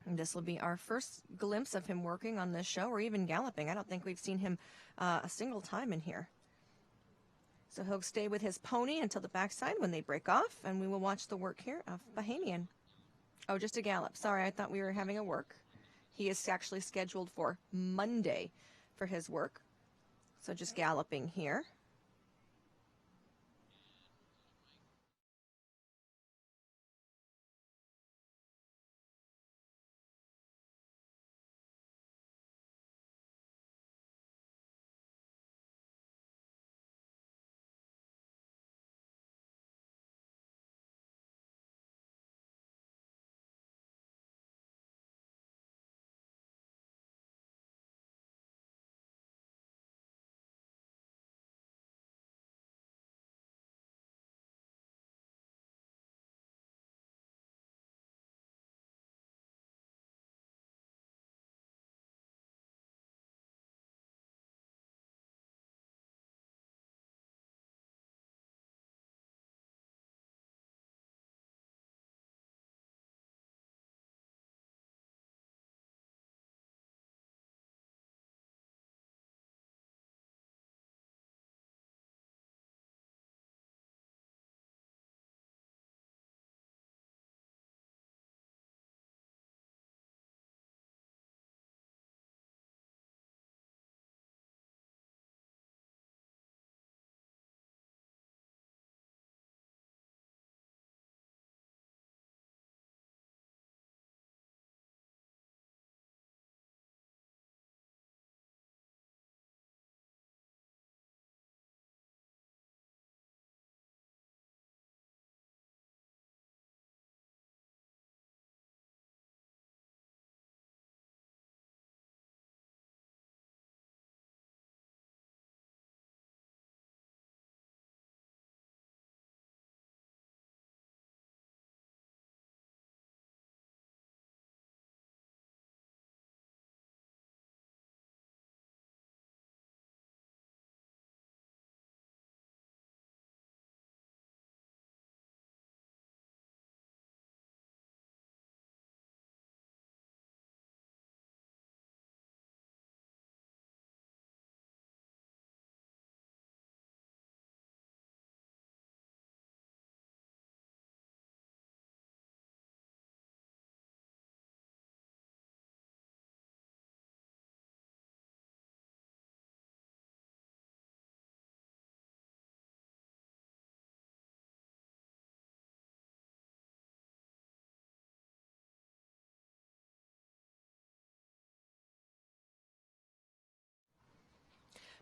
And this will be our first glimpse of him working on this show or even galloping. I don't think we've seen him a single time in here. So he'll stay with his pony until the backside when they break off, and we will watch the work here of Bahamian. Oh, just a gallop. Sorry, I thought we were having a work. He is actually scheduled for Monday for his work. So just galloping here.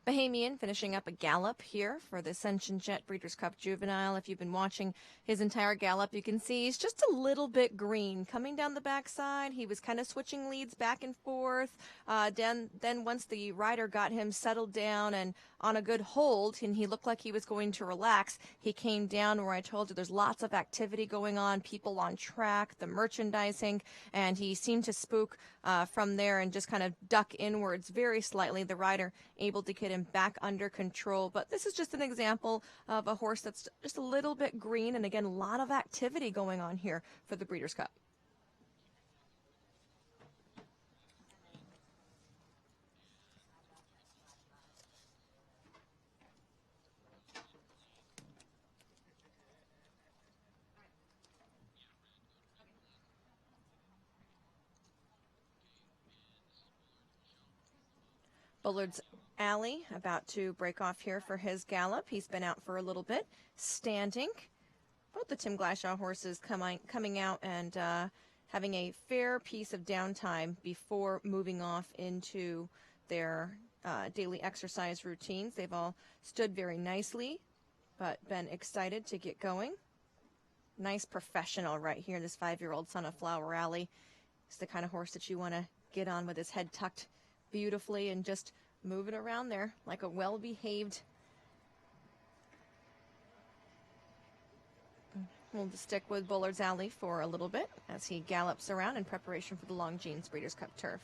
Bahamian finishing up a gallop here for the Ascension Jet Breeders' Cup Juvenile. If you've been watching his entire gallop, you can see he's just a little bit green. Coming down the backside, he was kind of switching leads back and forth. Then once the rider got him settled down and on a good hold, and he looked like he was going to relax, he came down where I told you there's lots of activity going on, people on track, the merchandising, and he seemed to spook from there and just kind of duck inwards very slightly. The rider able to get him back under control. But this is just an example of a horse that's just a little bit green, and again, a lot of activity going on here for the Breeders' Cup. Bullard's Alley about to break off here for his gallop. He's been out for a little bit, standing. Both the Tim Glashaw horses coming out and having a fair piece of downtime before moving off into their daily exercise routines. They've all stood very nicely, but been excited to get going. Nice professional right here, this 5-year-old son of Flower Alley. He's the kind of horse that you want to get on with his head tucked beautifully and just move it around there like a well-behaved We'll stick with Bullard's Alley for a little bit as he gallops around in preparation for the Longines Breeders' Cup Turf.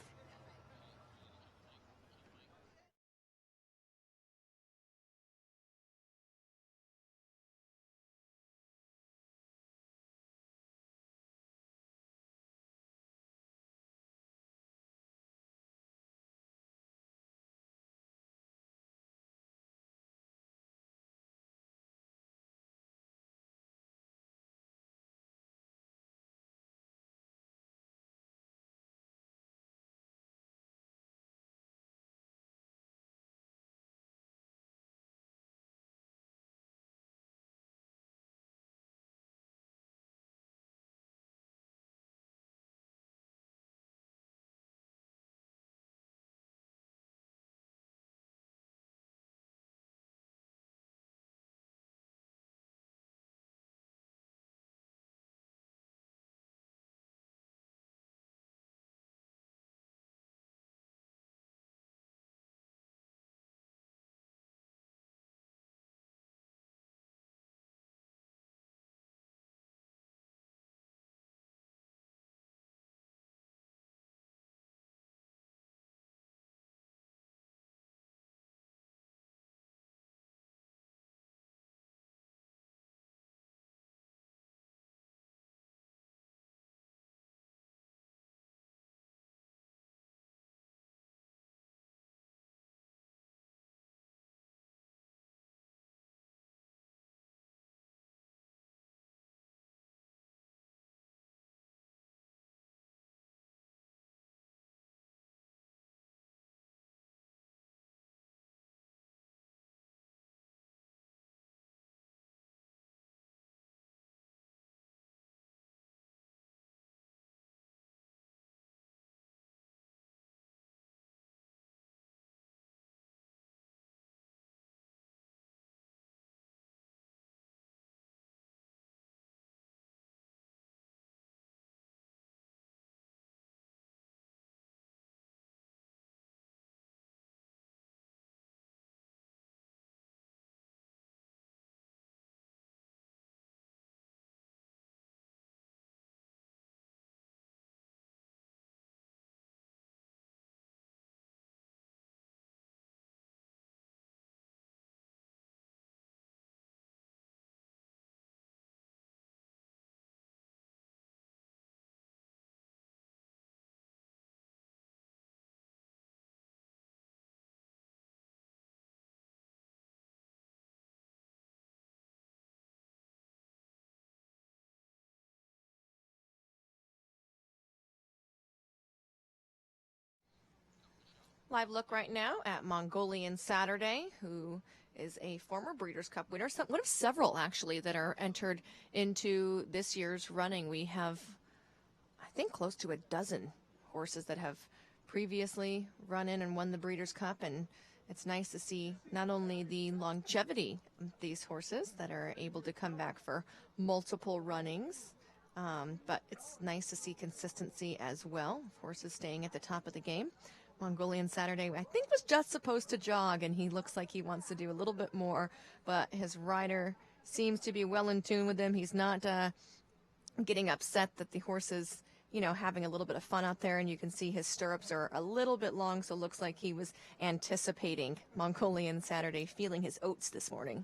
Live look right now at Mongolian Saturday, who is a former Breeders' Cup winner. One of several, actually, that are entered into this year's running. We have, I think, close to a dozen horses that have previously run in and won the Breeders' Cup, and it's nice to see not only the longevity of these horses that are able to come back for multiple runnings, but it's nice to see consistency as well. Horses staying at the top of the game. Mongolian Saturday, I think, was just supposed to jog, and he looks like he wants to do a little bit more, but his rider seems to be well in tune with him. He's not getting upset that the horse is, having a little bit of fun out there, and you can see his stirrups are a little bit long, so it looks like he was anticipating Mongolian Saturday, feeling his oats this morning.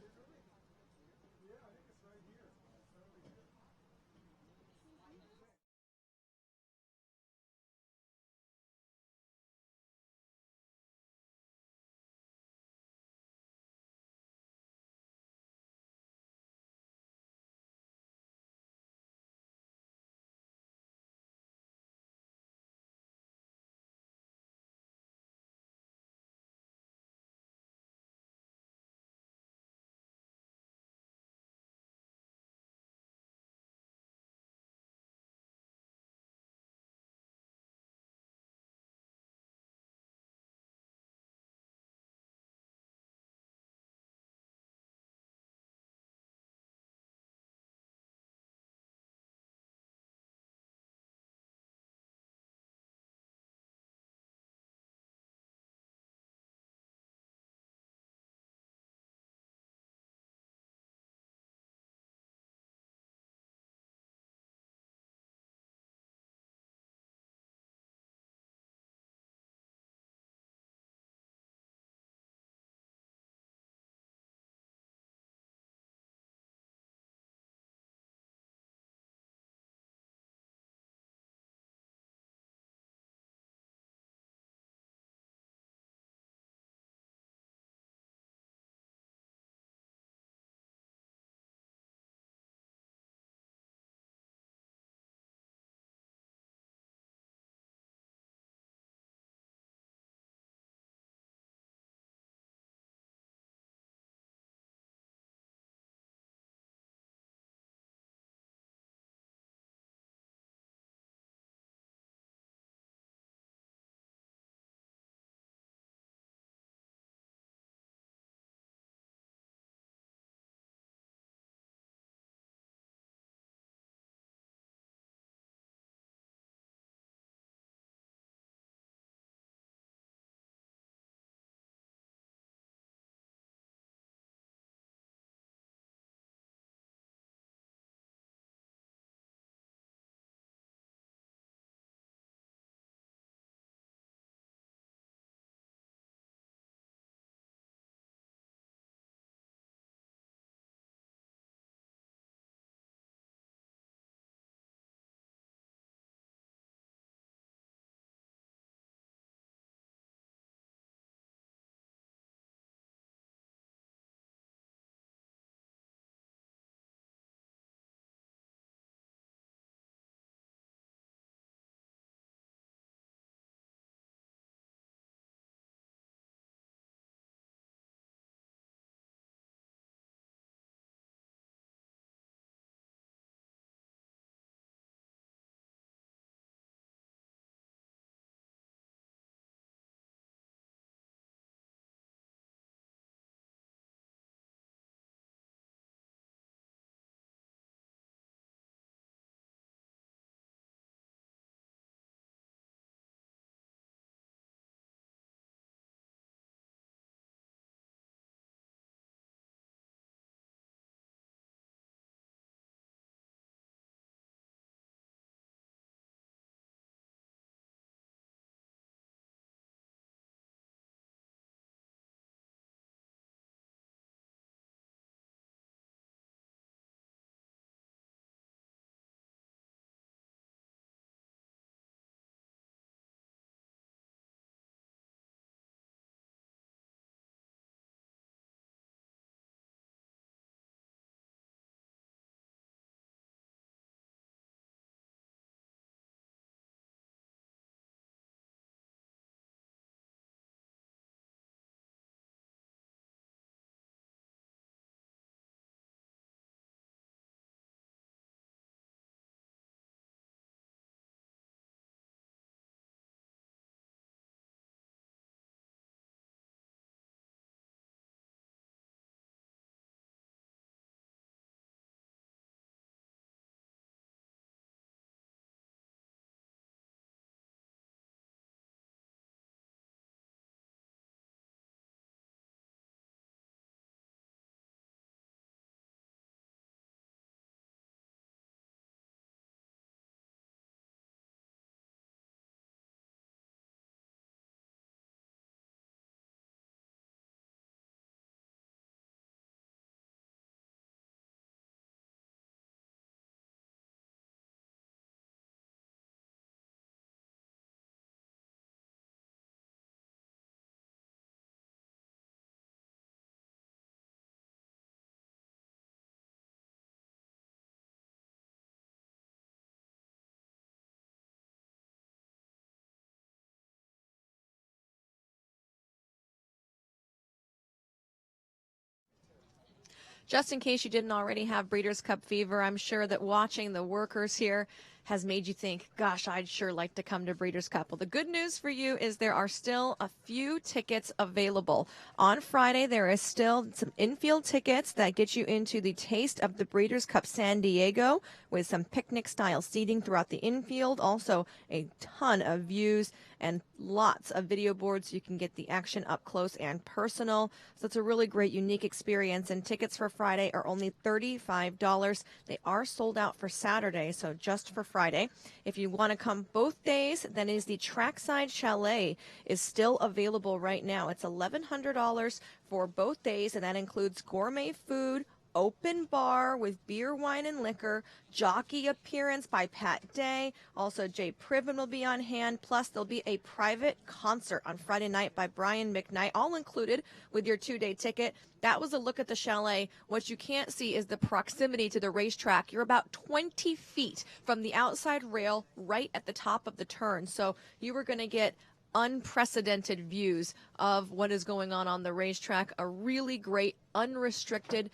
Just in case you didn't already have Breeders' Cup fever, I'm sure that watching the workers here has made you think, gosh, I'd sure like to come to Breeders' Cup. Well, the good news for you is there are still a few tickets available. On Friday, there is still some infield tickets that get you into the Taste of the Breeders' Cup San Diego with some picnic-style seating throughout the infield. Also, a ton of views and lots of video boards so you can get the action up close and personal. So it's a really great, unique experience. And tickets for Friday are only $35. They are sold out for Saturday, so just for Friday. If you want to come both days, then is the Trackside Chalet is still available right now. It's $1,100 for both days, and that includes gourmet food, open bar with beer, wine, and liquor, jockey appearance by Pat Day. Also, Jay Priven will be on hand. Plus, there'll be a private concert on Friday night by Brian McKnight, all included with your 2-day ticket. That was a look at the chalet. What you can't see is the proximity to the racetrack. You're about 20 feet from the outside rail right at the top of the turn. So you were going to get unprecedented views of what is going on the racetrack. A really great unrestricted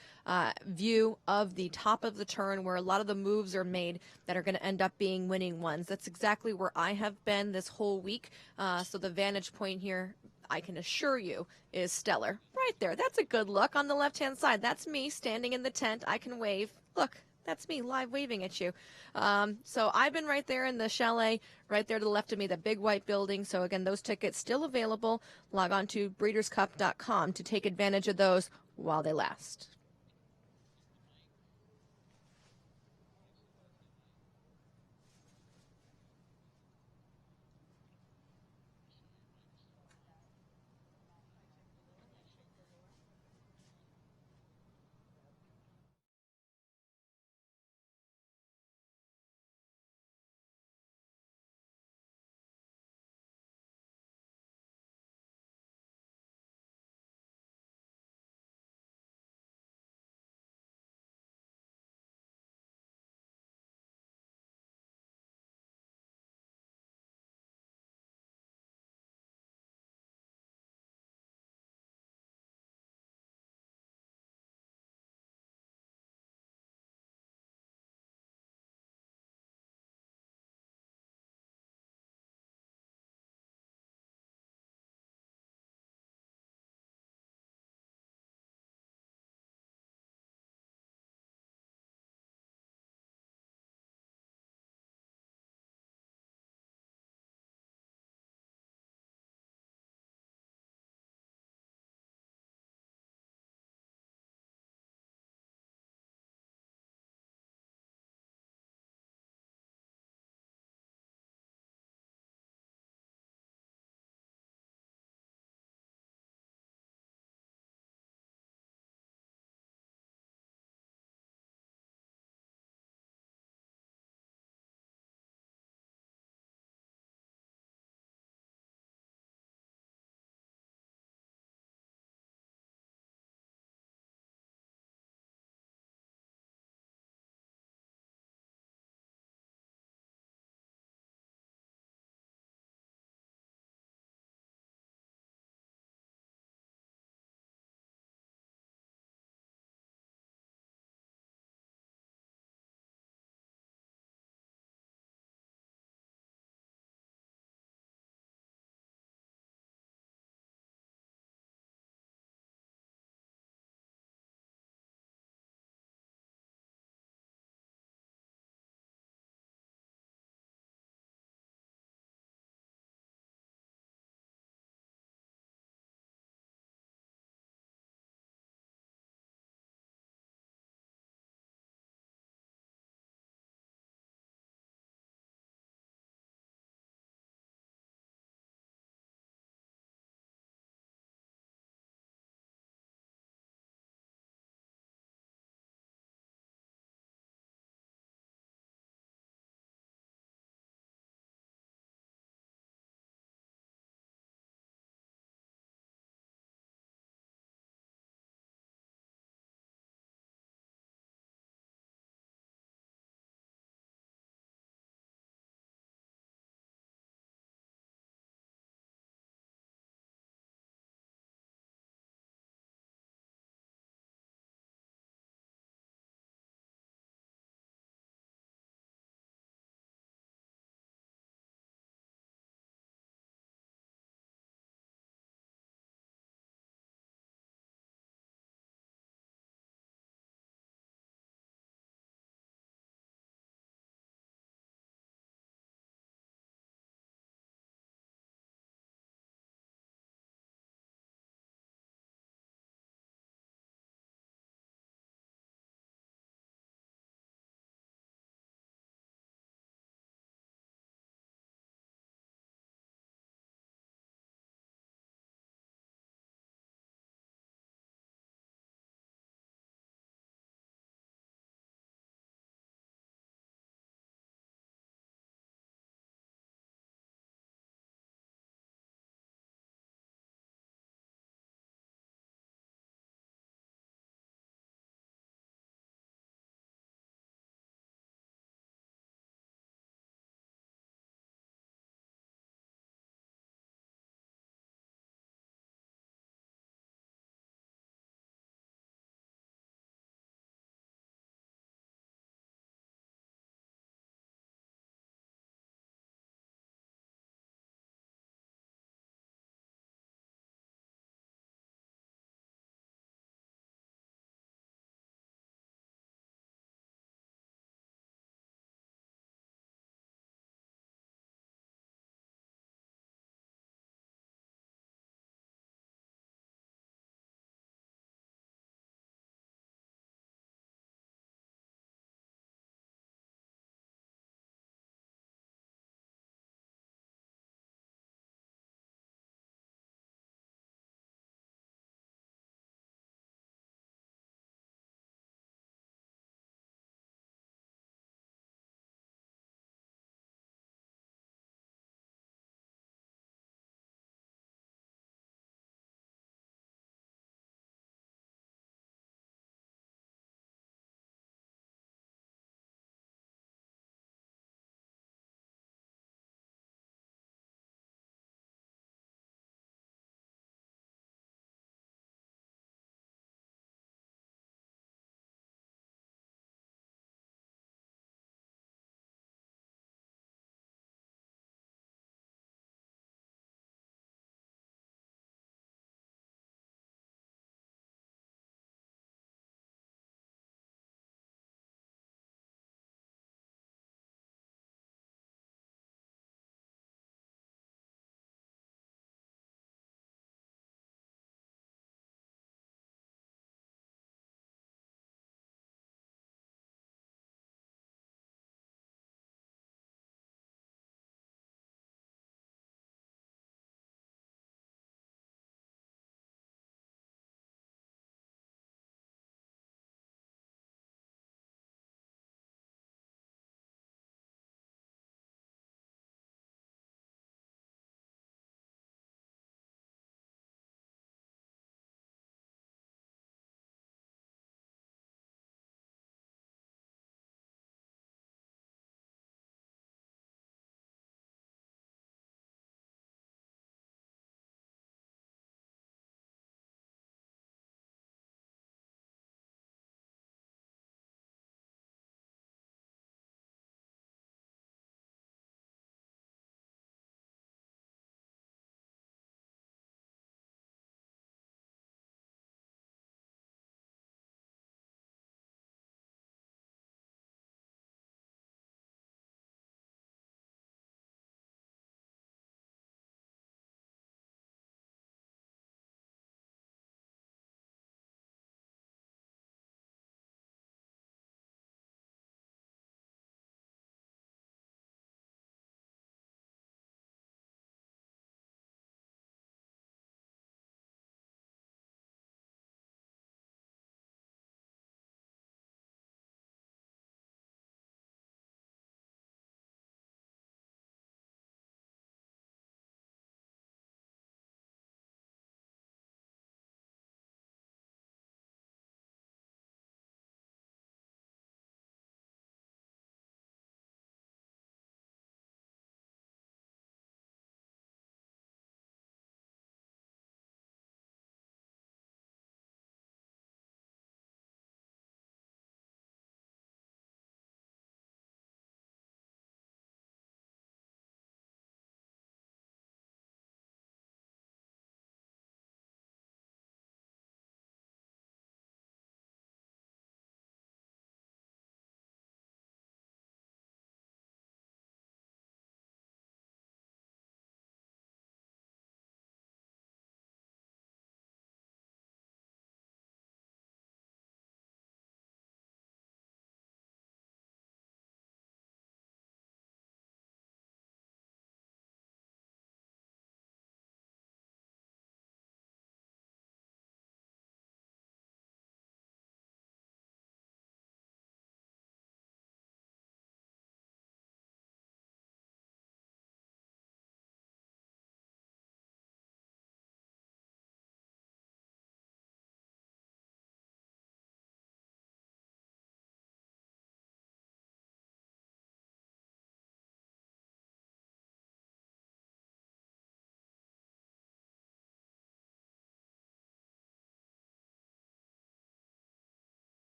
view of the top of the turn where a lot of the moves are made that are going to end up being winning ones. That's exactly where I have been this whole week. So the vantage point here, I can assure you, is stellar. Right there. That's a good look on the left-hand side. That's me standing in the tent. I can wave. Look. That's me live waving at you. So I've been right there in the chalet, right there to the left of me, the big white building. So again, those tickets still available. Log on to breederscup.com to take advantage of those while they last.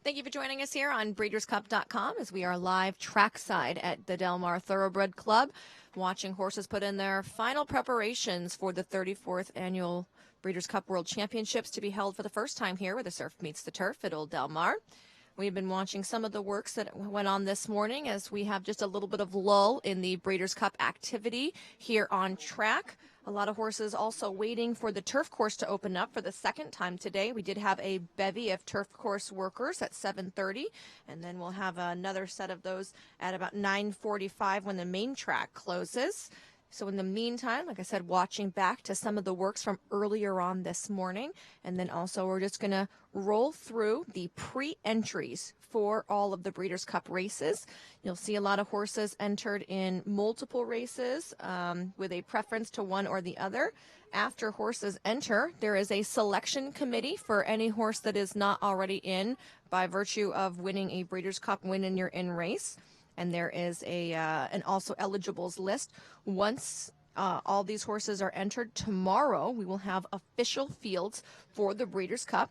Thank you for joining us here on BreedersCup.com as we are live trackside at the Mar Thoroughbred Club, watching horses put in their final preparations for the 34th annual Breeders' Cup World Championships to be held for the first time here where the surf meets the turf at Old Del Mar. We've been watching some of the works that went on this morning as we have just a little bit of lull in the Breeders' Cup activity here on track. A lot of horses also waiting for the turf course to open up for the second time today. We did have a bevy of turf course workers at 7:30, and then we'll have another set of those at about 9:45 when the main track closes. So in the meantime, like I said, watching back to some of the works from earlier on this morning. And then also we're just going to roll through the pre-entries for all of the Breeders' Cup races. You'll see a lot of horses entered in multiple races with a preference to one or the other. After horses enter, there is a selection committee for any horse that is not already in by virtue of winning a Breeders' Cup win in your in race. And there is an also eligibles list. Once all these horses are entered tomorrow, we will have official fields for the Breeders' Cup.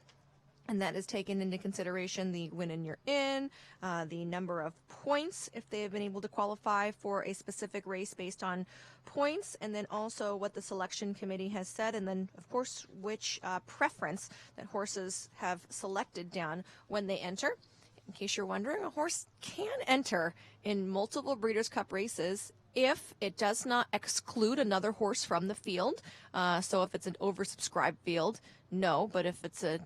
And that is taken into consideration the win in your in, the number of points if they have been able to qualify for a specific race based on points, and then also what the selection committee has said, and then, of course, which preference that horses have selected down when they enter. In case you're wondering, a horse can enter in multiple Breeders' Cup races if it does not exclude another horse from the field. So if it's an oversubscribed field, no. But if it's a,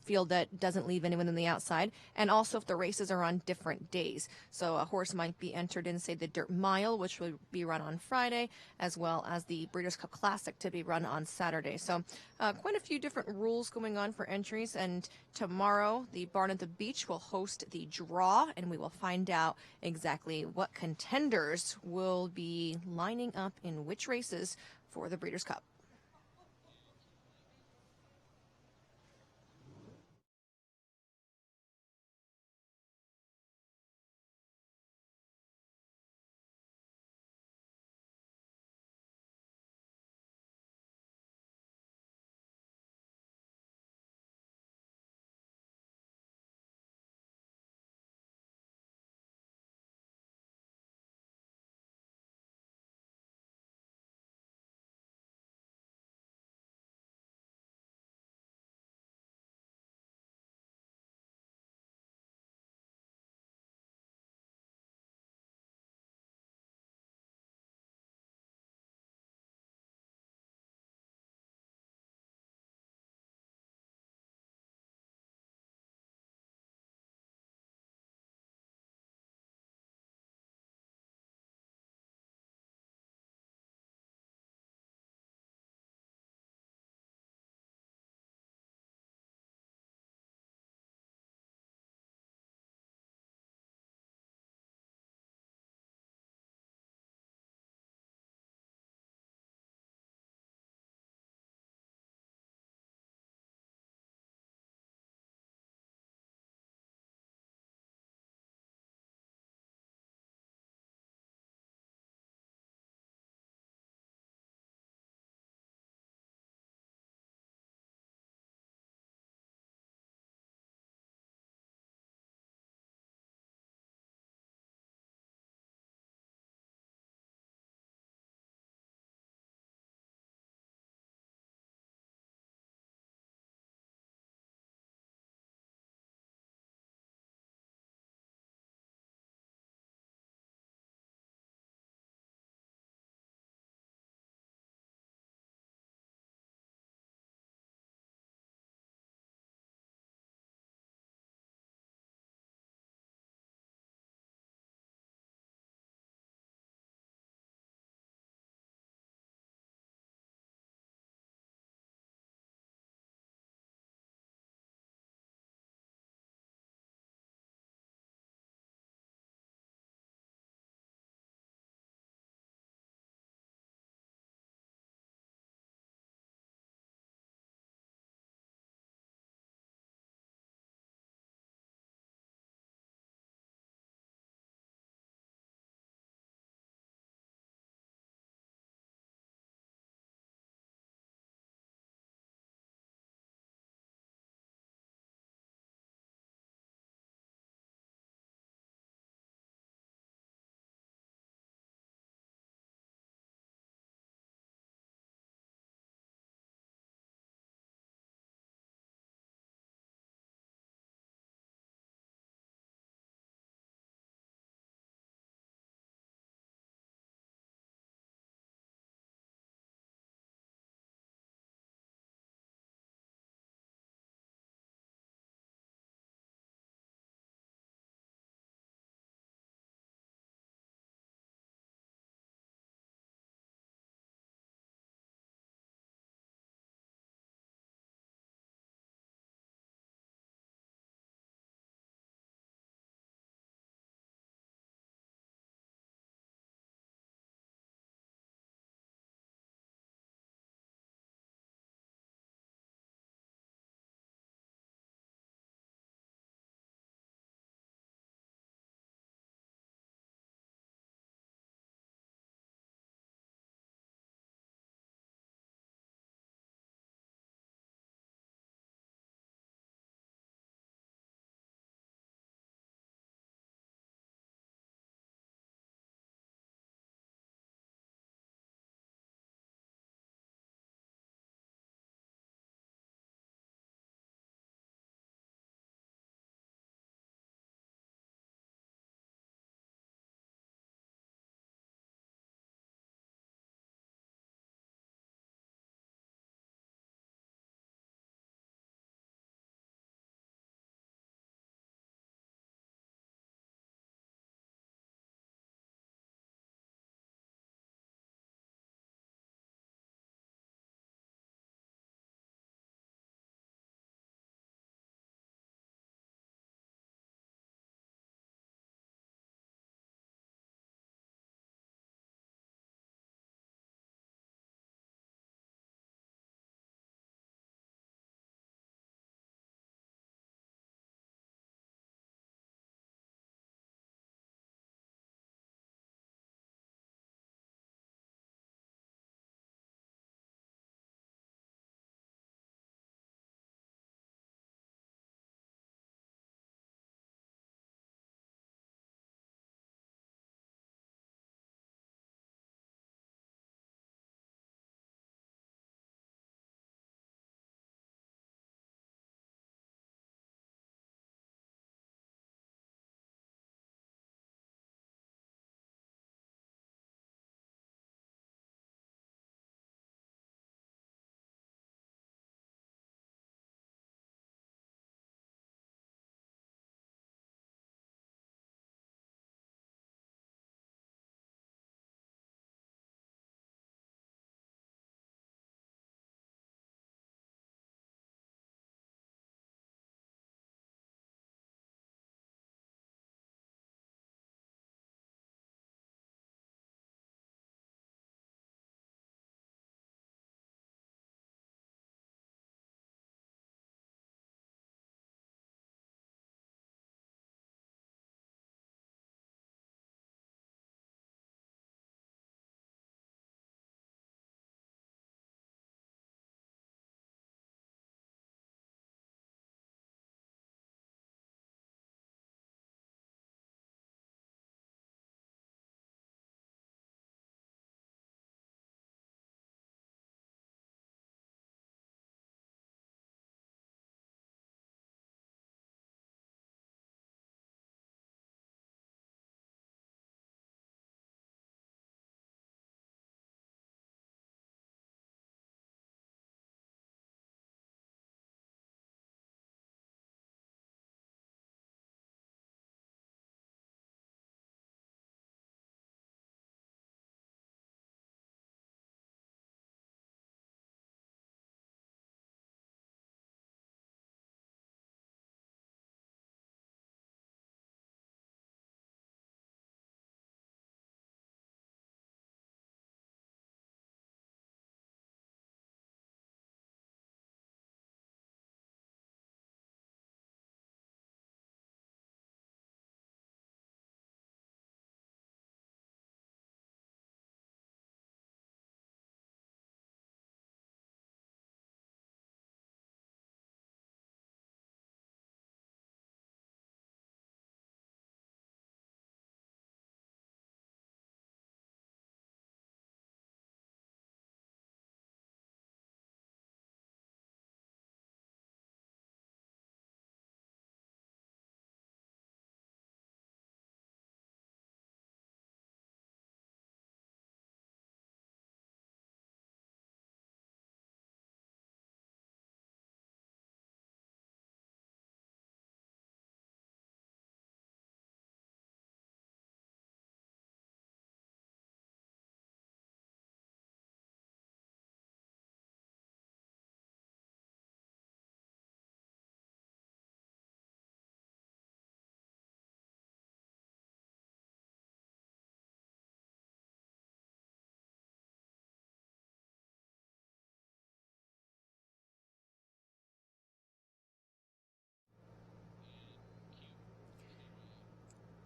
field that doesn't leave anyone on the outside, and also if the races are on different days. So a horse might be entered in, say, the Dirt Mile, which would be run on Friday, as well as the Breeders' Cup Classic to be run on Saturday. So quite a few different rules going on for entries, and tomorrow the Barn at the Beach will host the draw, and we will find out exactly what contenders will be lining up in which races for the Breeders' Cup.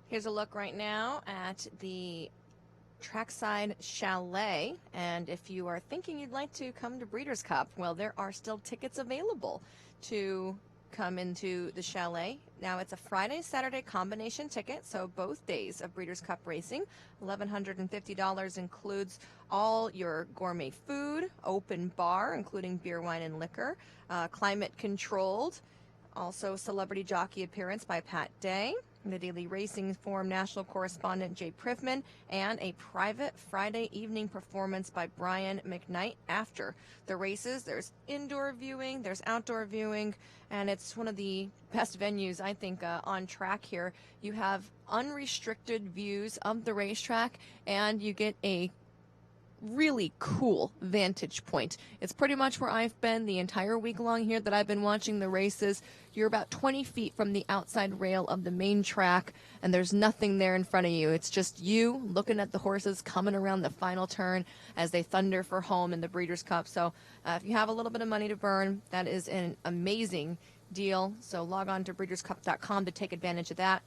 Here's a look right now at the Trackside Chalet, and if you are thinking you'd like to come to Breeders' Cup, well, there are still tickets available to come into the chalet. Now, it's a Friday Saturday combination ticket, so both days of Breeders' Cup racing. $1,150 includes all your gourmet food, open bar including beer, wine, and liquor, climate controlled, also celebrity jockey appearance by Pat Day, the Daily Racing Form national correspondent Jay Privman, and a private Friday evening performance by Brian McKnight after the races. There's indoor viewing, there's outdoor viewing, and it's one of the best venues, I think, on track here. You have unrestricted views of the racetrack, and you get a really cool vantage point. It's pretty much where I've been the entire week long here that I've been watching the races. You're about 20 feet from the outside rail of the main track, and there's nothing there in front of you. It's just you looking at the horses coming around the final turn as they thunder for home in the Breeders' Cup. So if you have a little bit of money to burn, that is an amazing deal. So log on to breederscup.com to take advantage of that.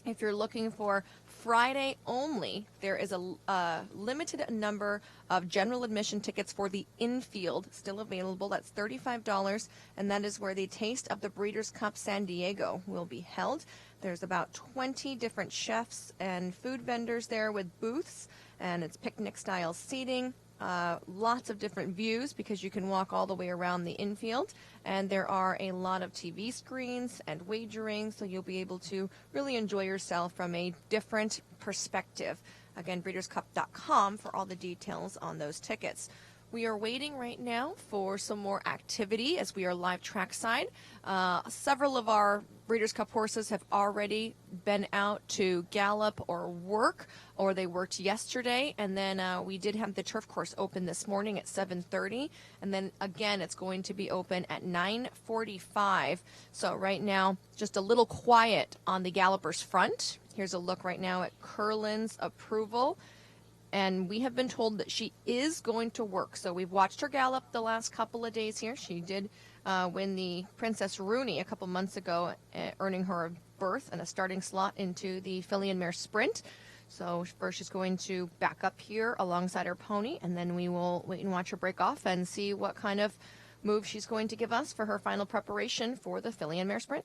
If you're looking for Friday only, there is a limited number of general admission tickets for the infield still available. That's $35, and that is where the Taste of the Breeders' Cup San Diego will be held. There's about 20 different chefs and food vendors there with booths, and it's picnic-style seating. Lots of different views because you can walk all the way around the infield, and there are a lot of TV screens and wagering, so you'll be able to really enjoy yourself from a different perspective. Again, breederscup.com for all the details on those tickets. We are waiting right now for some more activity as we are live trackside. Several of our Breeders' Cup horses have already been out to gallop or work, or they worked yesterday, and then we did have the turf course open this morning at 7:30, and then again it's going to be open at 9:45. So right now, just a little quiet on the gallopers front. Here's a look right now at Curlin's approval. And we have been told that she is going to work. So we've watched her gallop the last couple of days here. She did win the Princess Rooney a couple months ago, earning her a berth and a starting slot into the filly and mare sprint. So first she's going to back up here alongside her pony, and then we will wait and watch her break off and see what kind of move she's going to give us for her final preparation for the filly and mare sprint.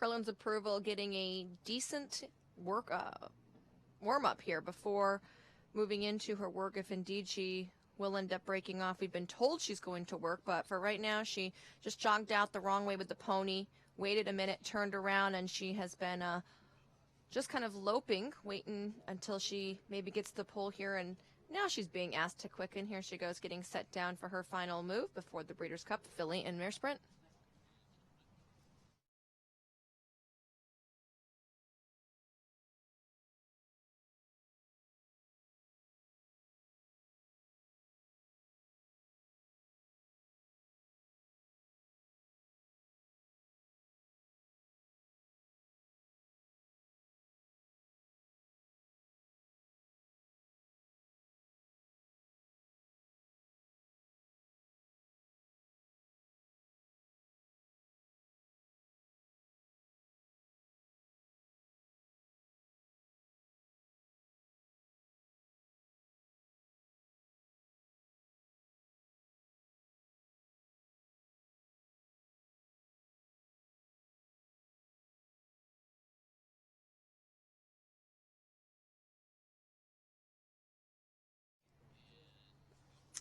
Curlin's approval, getting a decent work warm-up here before moving into her work, if indeed she will end up breaking off. We've been told she's going to work, but for right now, she just jogged out the wrong way with the pony, waited a minute, turned around, and she has been just kind of loping, waiting until she maybe gets the pull here, and now she's being asked to quicken. Here she goes, getting set down for her final move before the Breeders' Cup Filly and Mare Sprint.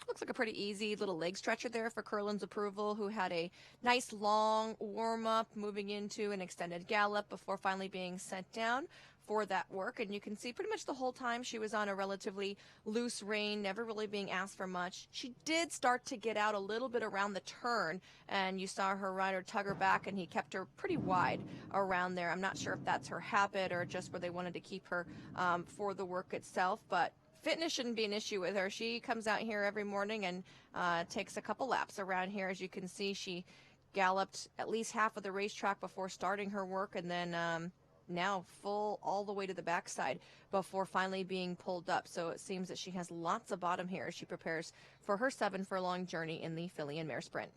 Looks like a pretty easy little leg stretcher there for Curlin's approval, who had a nice long warm-up moving into an extended gallop before finally being sent down for that work. And you can see pretty much the whole time she was on a relatively loose rein, never really being asked for much. She did start to get out a little bit around the turn, and you saw her rider tug her back, and he kept her pretty wide around there. I'm not sure if that's her habit or just where they wanted to keep her for the work itself, but fitness shouldn't be an issue with her. She comes out here every morning and takes a couple laps around here. As you can see, she galloped at least half of the racetrack before starting her work, and then now full all the way to the backside before finally being pulled up. So it seems that she has lots of bottom here as she prepares for her 7 furlong journey in the Filly and Mare Sprint.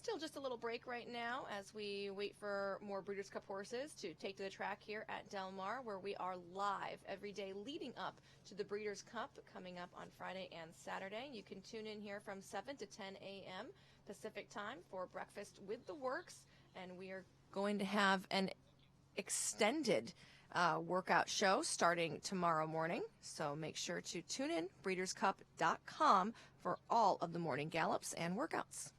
still just a little break right now as we wait for more Breeders' Cup horses to take to the track here at Del Mar, where we are live every day leading up to the Breeders' Cup coming up on Friday and Saturday. You can tune in here from 7 to 10 a.m. Pacific time for breakfast with the works, and we are going to have an extended workout show starting tomorrow morning. So make sure to tune in, breederscup.com, for all of the morning gallops and workouts.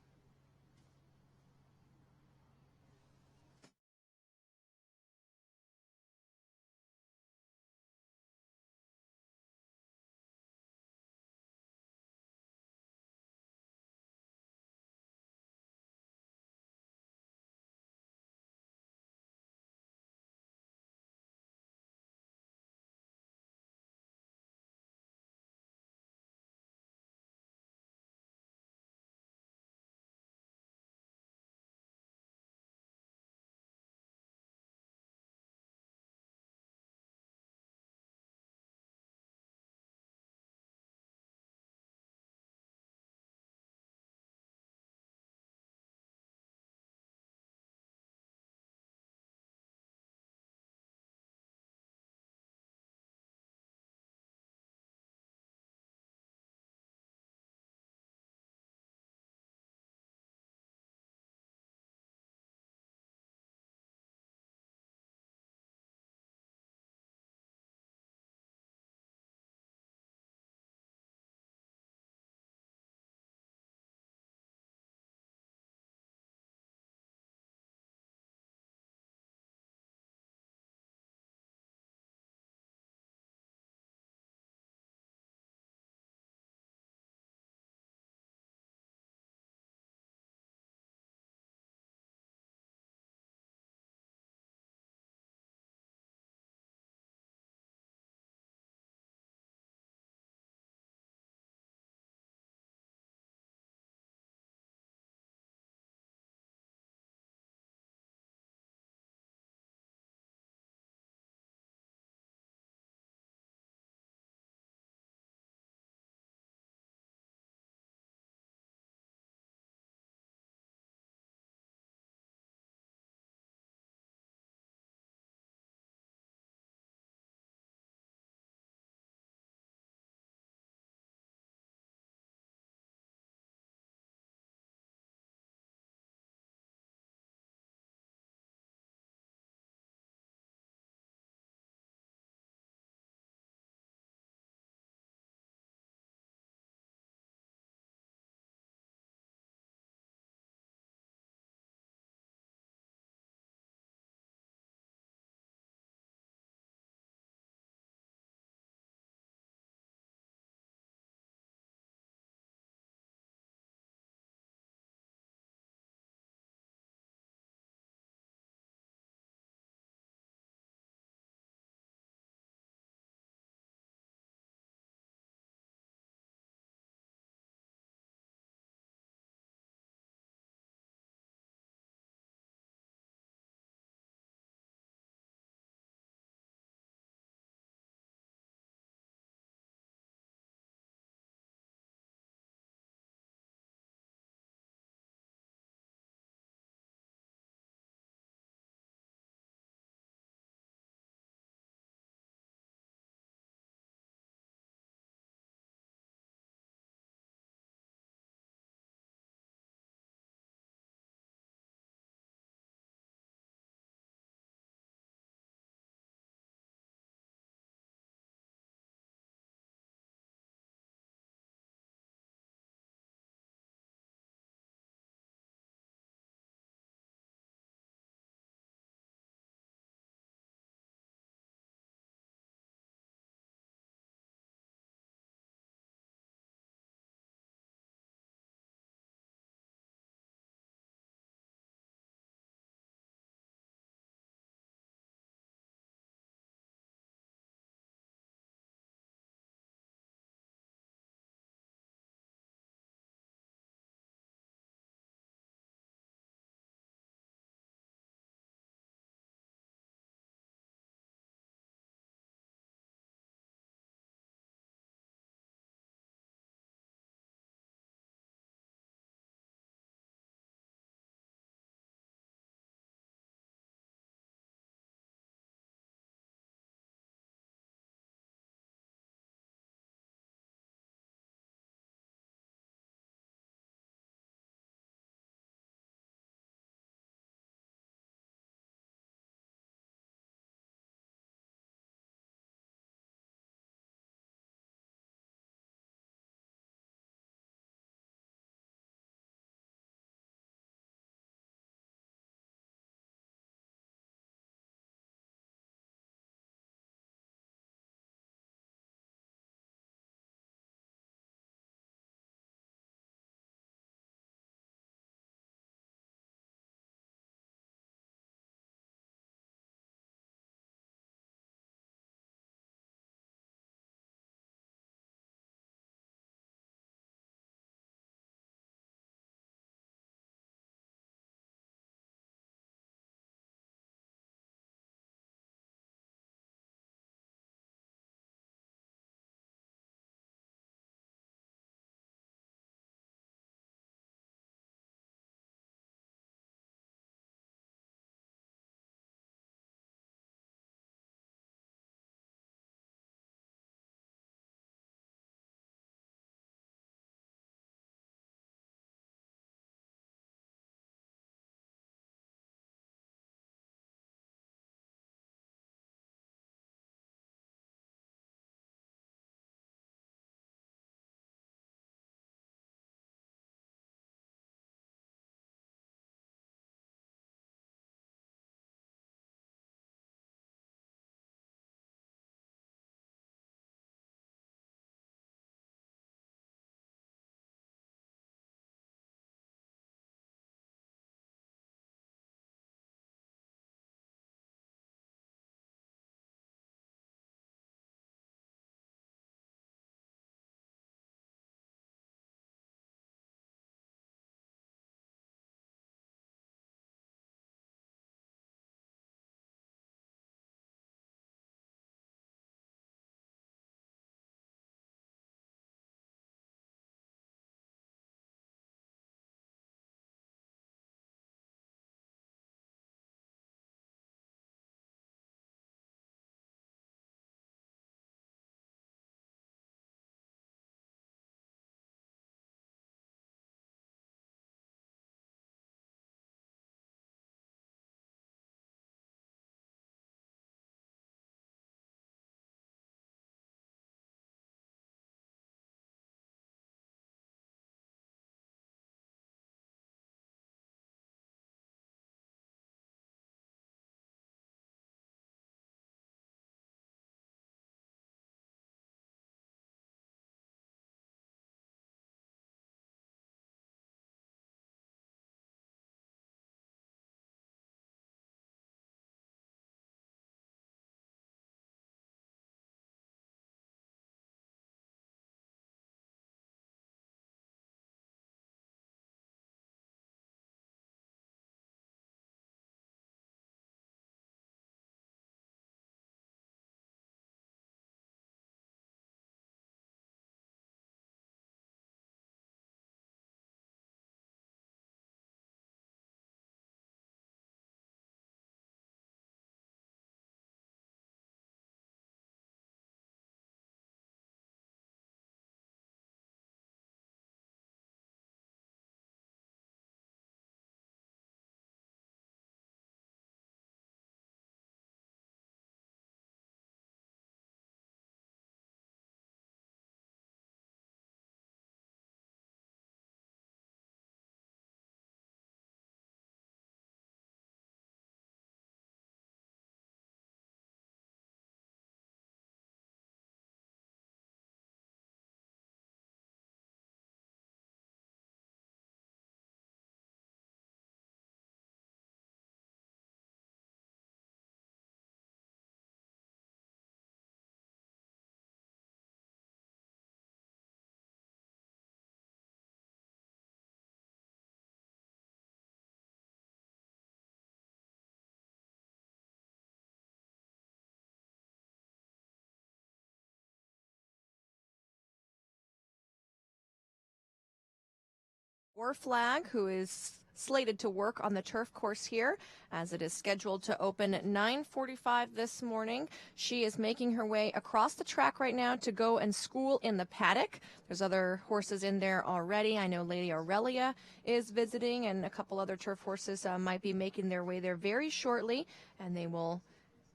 War Flag, who is slated to work on the turf course here as it is scheduled to open at 9:45 this morning. She is making her way across the track right now to go and school in the paddock. There's other horses in there already. I know Lady Aurelia is visiting, and a couple other turf horses might be making their way there very shortly, and they will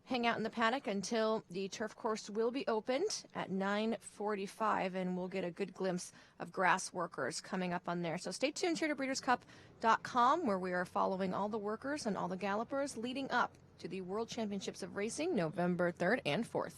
hang out in the paddock until the turf course will be opened at 9:45, and we'll get a good glimpse of grass workers coming up on there. So stay tuned here to breederscup.com, where we are following all the workers and all the gallopers leading up to the World Championships of Racing November 3rd and 4th.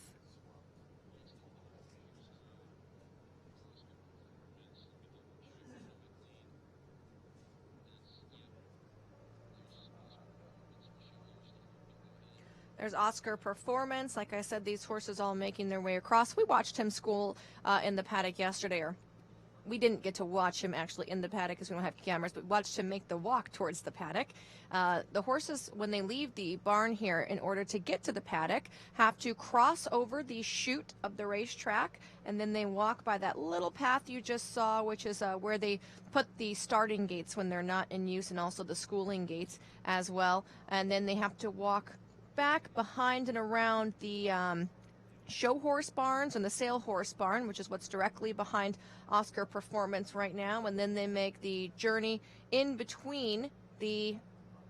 There's Oscar Performance. Like I said, these horses all making their way across. We watched him school in the paddock yesterday, or we didn't get to watch him actually in the paddock because we don't have cameras, but watched him make the walk towards the paddock. The horses, when they leave the barn here in order to get to the paddock, have to cross over the chute of the racetrack, and then they walk by that little path you just saw, which is where they put the starting gates when they're not in use, and also the schooling gates as well. And then they have to walk back behind and around the show horse barns and the sale horse barn, which is what's directly behind Oscar Performance right now, and then they make the journey in between the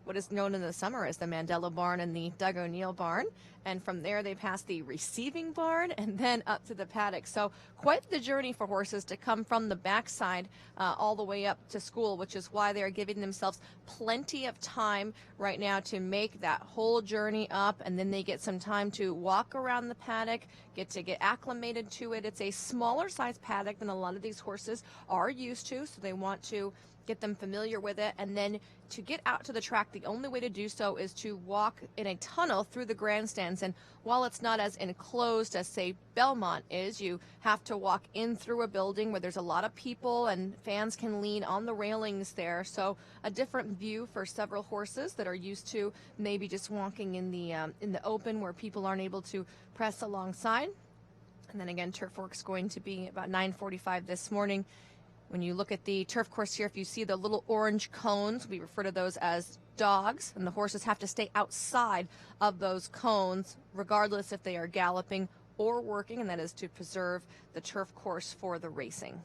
what is known in the summer as the Mandela barn and the Doug O'Neill barn, and from there they pass the receiving barn and then up to the paddock. So quite the journey for horses to come from the backside all the way up to school, which is why they're giving themselves plenty of time right now to make that whole journey up, and then they get some time to walk around the paddock, get acclimated to it. It's a smaller size paddock than a lot of these horses are used to, so they want to get them familiar with it. And then to get out to the track, the only way to do so is to walk in a tunnel through the grandstands. And while it's not as enclosed as, say, Belmont is, you have to walk in through a building where there's a lot of people and fans can lean on the railings there. So a different view for several horses that are used to maybe just walking in the open where people aren't able to press alongside. And then again, turf work's going to be about 9:45 this morning. When you look at the turf course here, if you see the little orange cones, we refer to those as dogs, and the horses have to stay outside of those cones, regardless if they are galloping or working, and that is to preserve the turf course for the racing.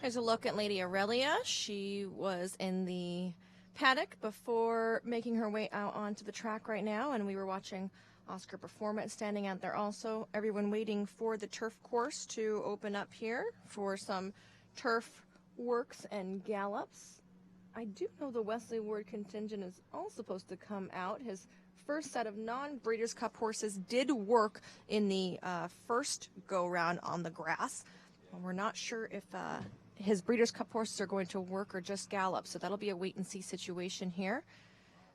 Here's a look at Lady Aurelia. She was in the paddock before making her way out onto the track right now, and we were watching Oscar Performance standing out there also. Everyone waiting for the turf course to open up here for some turf works and gallops. I do know the Wesley Ward contingent is all supposed to come out. His first set of non-Breeders' Cup horses did work in the first go-round on the grass. We're not sure if his Breeders' Cup horses are going to work or just gallop, so that'll be a wait-and-see situation here.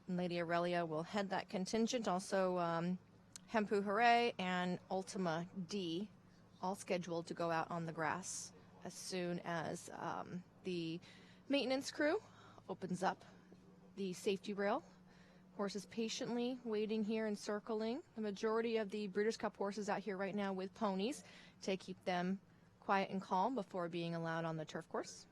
And Lady Aurelia will head that contingent. Also, Hempu Hooray and Ultima D, all scheduled to go out on the grass as soon as the maintenance crew opens up the safety rail. Horses patiently waiting here and circling. The majority of the Breeders' Cup horses out here right now with ponies to keep them quiet and calm before being allowed on the turf course.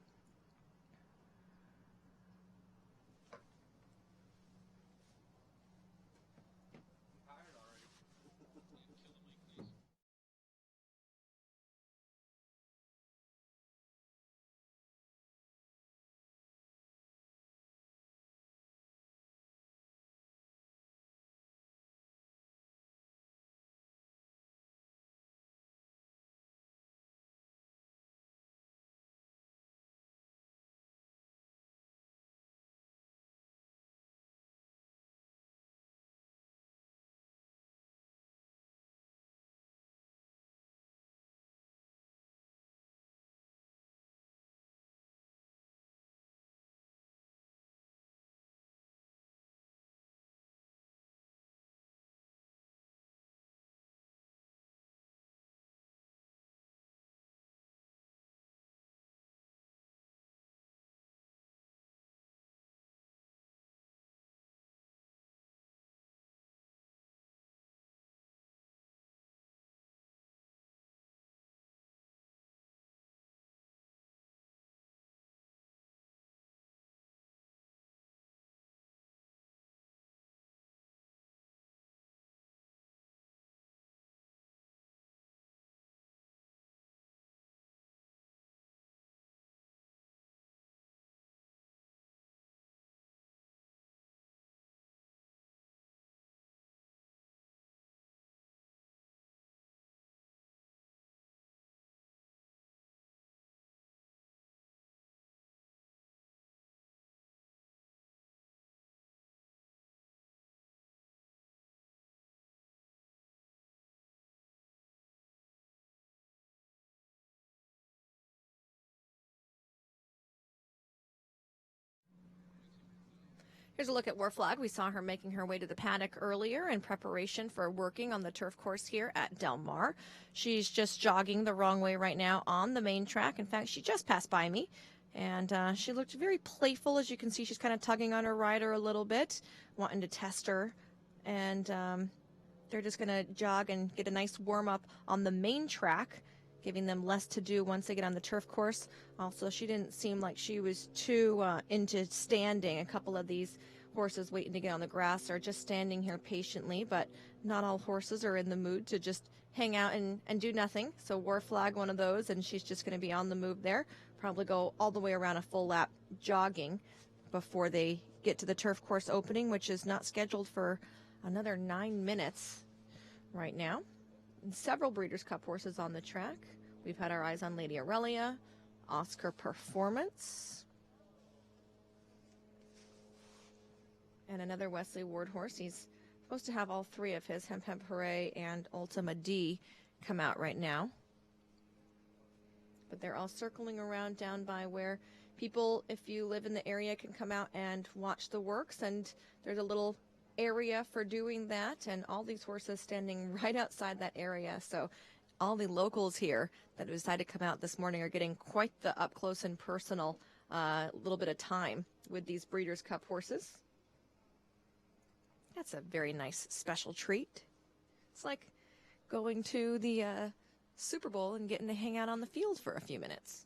Here's a look at War Flag. We saw her making her way to the paddock earlier in preparation for working on the turf course here at Del Mar. She's just jogging the wrong way right now on the main track. In fact, she just passed by me, and she looked very playful. As you can see, she's kind of tugging on her rider a little bit, wanting to test her. And they're just going to jog and get a nice warm-up on the main track, giving them less to do once they get on the turf course. Also, she didn't seem like she was too into standing. A couple of these horses waiting to get on the grass are just standing here patiently, but not all horses are in the mood to just hang out and do nothing. So War Flag, one of those, and she's just going to be on the move there. Probably go all the way around a full lap jogging before they get to the turf course opening, which is not scheduled for another 9 minutes right now. And several Breeders' Cup horses on the track. We've had our eyes on Lady Aurelia, Oscar Performance, and another Wesley Ward horse. He's supposed to have all three of his, Hemp Hemp Hooray and Ultima D, come out right now. But they're all circling around down by where people, if you live in the area, can come out and watch the works. And there's a little area for doing that, and all these horses standing right outside that area. So all the locals here that decided to come out this morning are getting quite the up close and personal little bit of time with these Breeders' Cup horses. That's a very nice special treat. It's like going to the Super Bowl and getting to hang out on the field for a few minutes.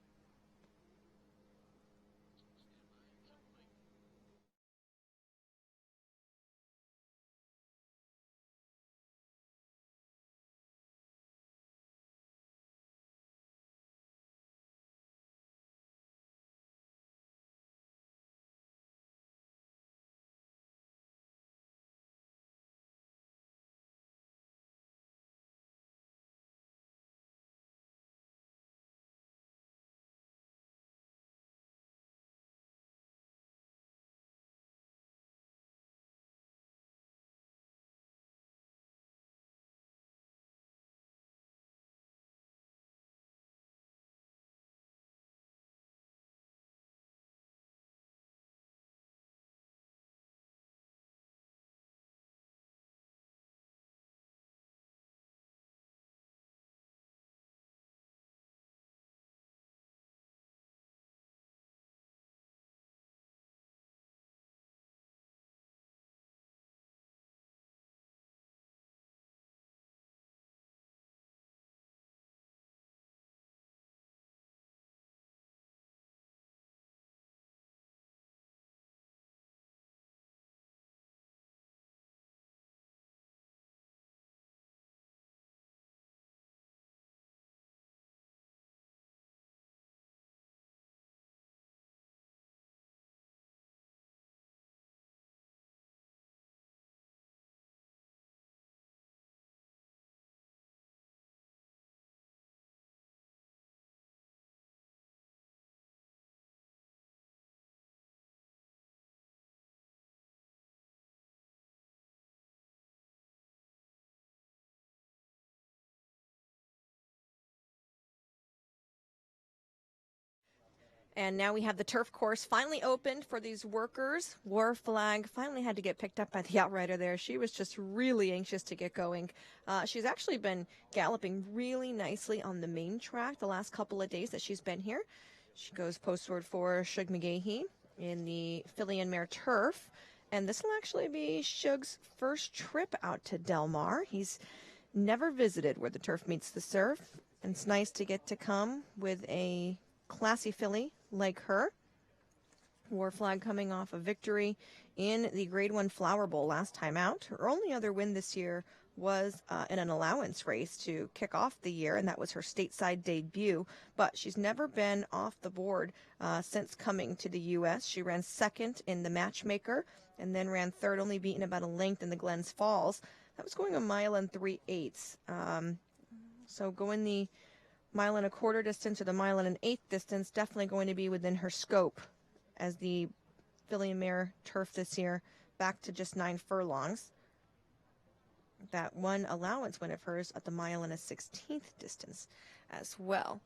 And now we have the turf course finally opened for these workers. War Flag finally had to get picked up by the outrider there. She was just really anxious to get going. She's actually been galloping really nicely on the main track the last couple of days that she's been here. She goes postward for Shug McGahee in the filly and mare turf. And this will actually be Shug's first trip out to Del Mar. He's never visited where the turf meets the surf. And it's nice to get to come with a classy filly like her. War Flag coming off a victory in the Grade 1 Flower Bowl last time out. Her only other win this year was in an allowance race to kick off the year, and that was her stateside debut. But she's never been off the board since coming to the U.S. She ran second in the Matchmaker and then ran third, only beaten about a length in the Glens Falls. That was going 1 mile and 3/8. So going the 1.25 mile distance or the 1 1/8 mile distance, definitely going to be within her scope as the filly and mare turf this year, back to just 9 furlongs. That one allowance win of hers at the 1.16 mile distance as well.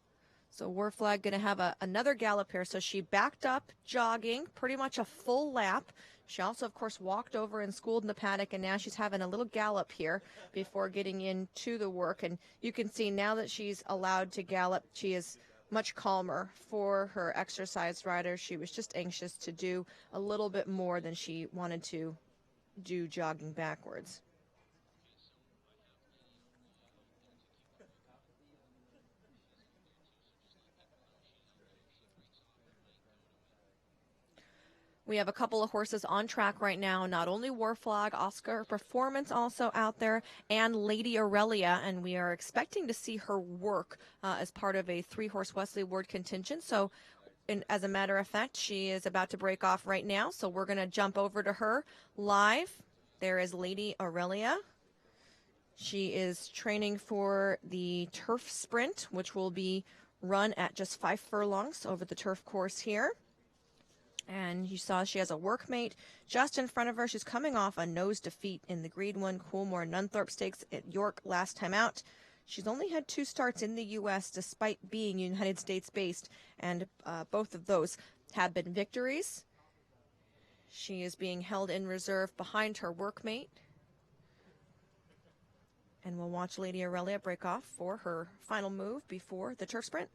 So War Flag going to have another gallop here. So she backed up jogging, pretty much a full lap. She also, of course, walked over and schooled in the paddock, and now she's having a little gallop here before getting into the work. And you can see now that she's allowed to gallop, she is much calmer for her exercise rider. She was just anxious to do a little bit more than she wanted to do jogging backwards. We have a couple of horses on track right now. Not only War Flag, Oscar Performance also out there, and Lady Aurelia, and we are expecting to see her work as part of a 3-horse Wesley Ward contingent. So, as a matter of fact, she is about to break off right now, so we're going to jump over to her live. There is Lady Aurelia. She is training for the turf sprint, which will be run at just 5 furlongs over the turf course here. And you saw she has a workmate just in front of her. She's coming off a nose defeat in the Grade 1 Coolmore Nunthorpe Stakes at York last time out. She's only had 2 starts in the U.S. despite being United States based, and both of those have been victories. She is being held in reserve behind her workmate. And we'll watch Lady Aurelia break off for her final move before the turf sprint.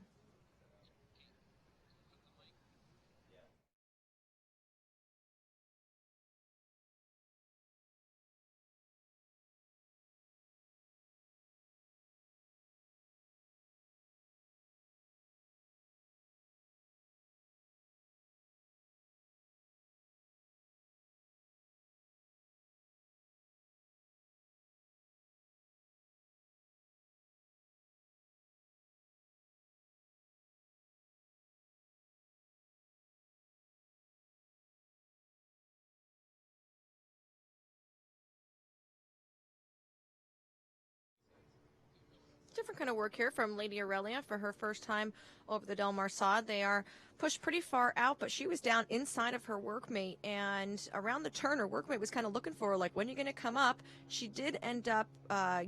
Different kind of work here from Lady Aurelia for her first time over the Del Mar sod. They are pushed pretty far out, but she was down inside of her workmate, and around the turn, her workmate was kind of looking for her, like, when are you going to come up? She did end up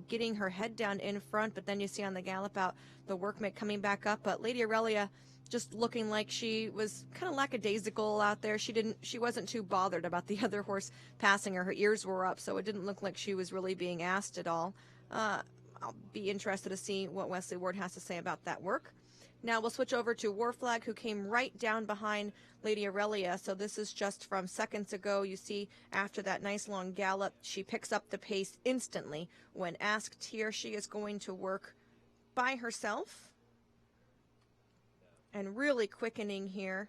getting her head down in front, but then you see on the gallop out the workmate coming back up. But Lady Aurelia just looking like she was kind of lackadaisical out there. She wasn't too bothered about the other horse passing her. Her ears were up, so it didn't look like she was really being asked at all. I'll be interested to see what Wesley Ward has to say about that work. Now we'll switch over to War Flag, who came right down behind Lady Aurelia. So this is just from seconds ago. You see after that nice long gallop, she picks up the pace instantly. When asked here, she is going to work by herself. And really quickening here,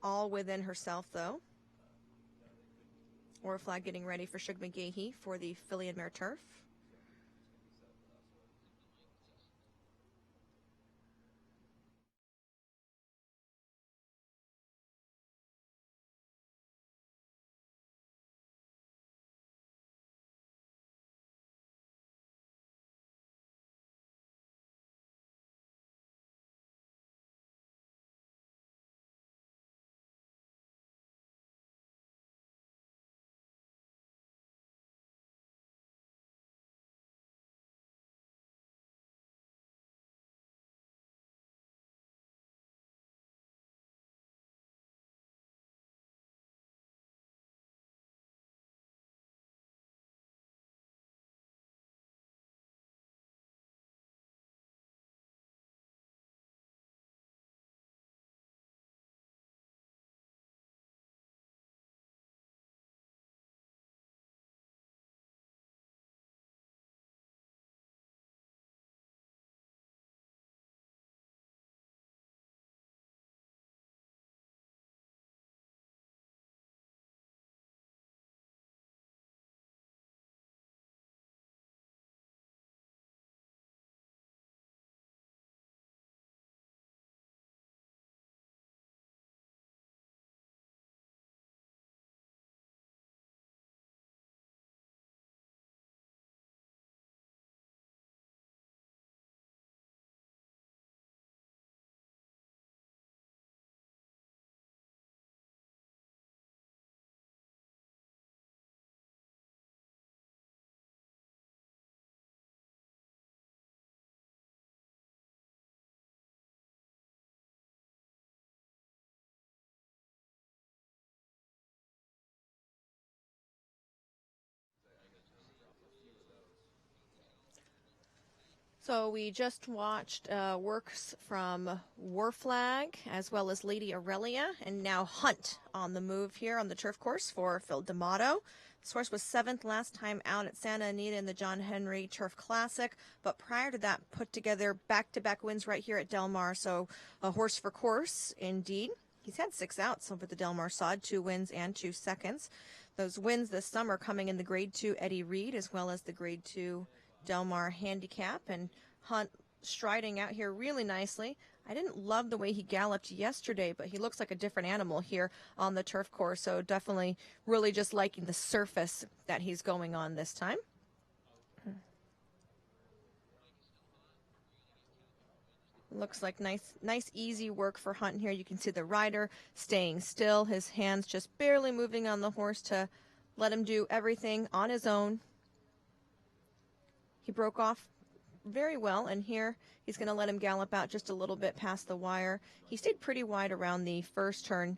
all within herself though. War Flag getting ready for Shug McGahee for the filly and mare turf. So we just watched works from War Flag as well as Lady Aurelia, and now Hunt on the move here on the turf course for Phil D'Amato. This horse was 7th last time out at Santa Anita in the John Henry Turf Classic, but prior to that put together back-to-back wins right here at Del Mar, so a horse for course indeed. He's had 6 outs over the Del Mar sod, 2 wins and 2 seconds. Those wins this summer coming in the Grade 2 Eddie Reed as well as the Grade 2 Del Mar Handicap, and Hunt striding out here really nicely. I didn't love the way he galloped yesterday, but he looks like a different animal here on the turf course, so definitely really just liking the surface that he's going on this time. Looks like nice easy work for Hunt here. You can see the rider staying still, his hands just barely moving on the horse to let him do everything on his own. He broke off very well, and here he's going to let him gallop out just a little bit past the wire. He stayed pretty wide around the first turn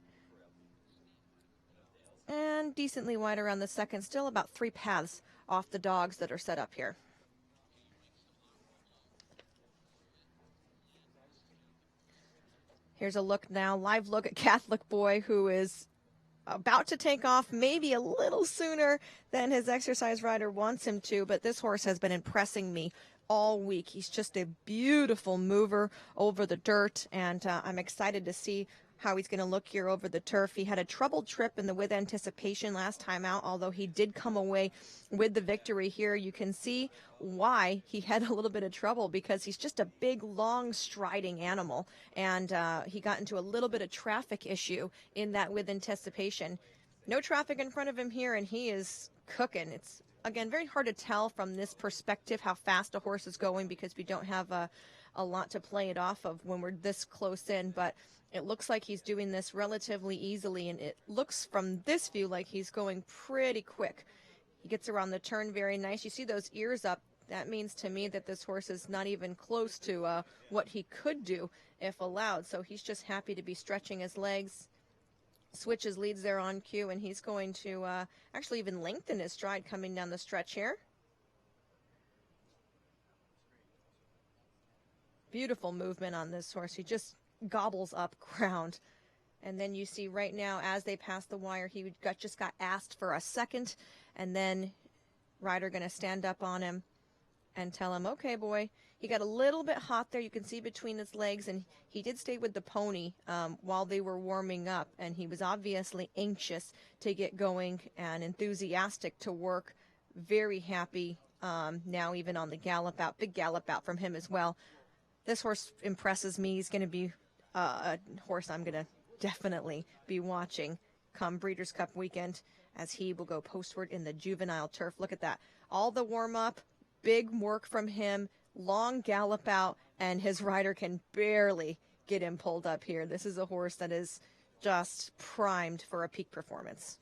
and decently wide around the second, still about 3 paths off the dogs that are set up here. Here's a look now, live look at Catholic Boy, who is about to take off maybe a little sooner than his exercise rider wants him to, but this horse has been impressing me all week. He's just a beautiful mover over the dirt, and I'm excited to see how he's going to look here over the turf. He had a troubled trip in the With Anticipation last time out, although he did come away with the victory here. You can see why he had a little bit of trouble, because he's just a big, long, striding animal, and he got into a little bit of traffic issue in that With Anticipation. No traffic in front of him here, and he is cooking. It's, again, very hard to tell from this perspective how fast a horse is going, because we don't have a lot to play it off of when we're this close in, but it looks like he's doing this relatively easily, and it looks from this view like he's going pretty quick. He gets around the turn very nice. You see those ears up. That means to me that this horse is not even close to what he could do if allowed, so he's just happy to be stretching his legs. Switches leads there on cue, and he's going to actually even lengthen his stride coming down the stretch here. Beautiful movement on this horse. He just gobbles up ground. And then you see right now as they pass the wire, he just got asked for a second, and then rider going to stand up on him and tell him, okay, boy. He got a little bit hot there. You can see between his legs, and he did stay with the pony while they were warming up, and he was obviously anxious to get going and enthusiastic to work. Very happy now even on the gallop out. Big gallop out from him as well. This horse impresses me. He's going to be a horse I'm going to definitely be watching come Breeders' Cup weekend, as he will go postward in the Juvenile turf. Look at that. All the warm-up, big work from him, long gallop out, and his rider can barely get him pulled up here. This is a horse that is just primed for a peak performance.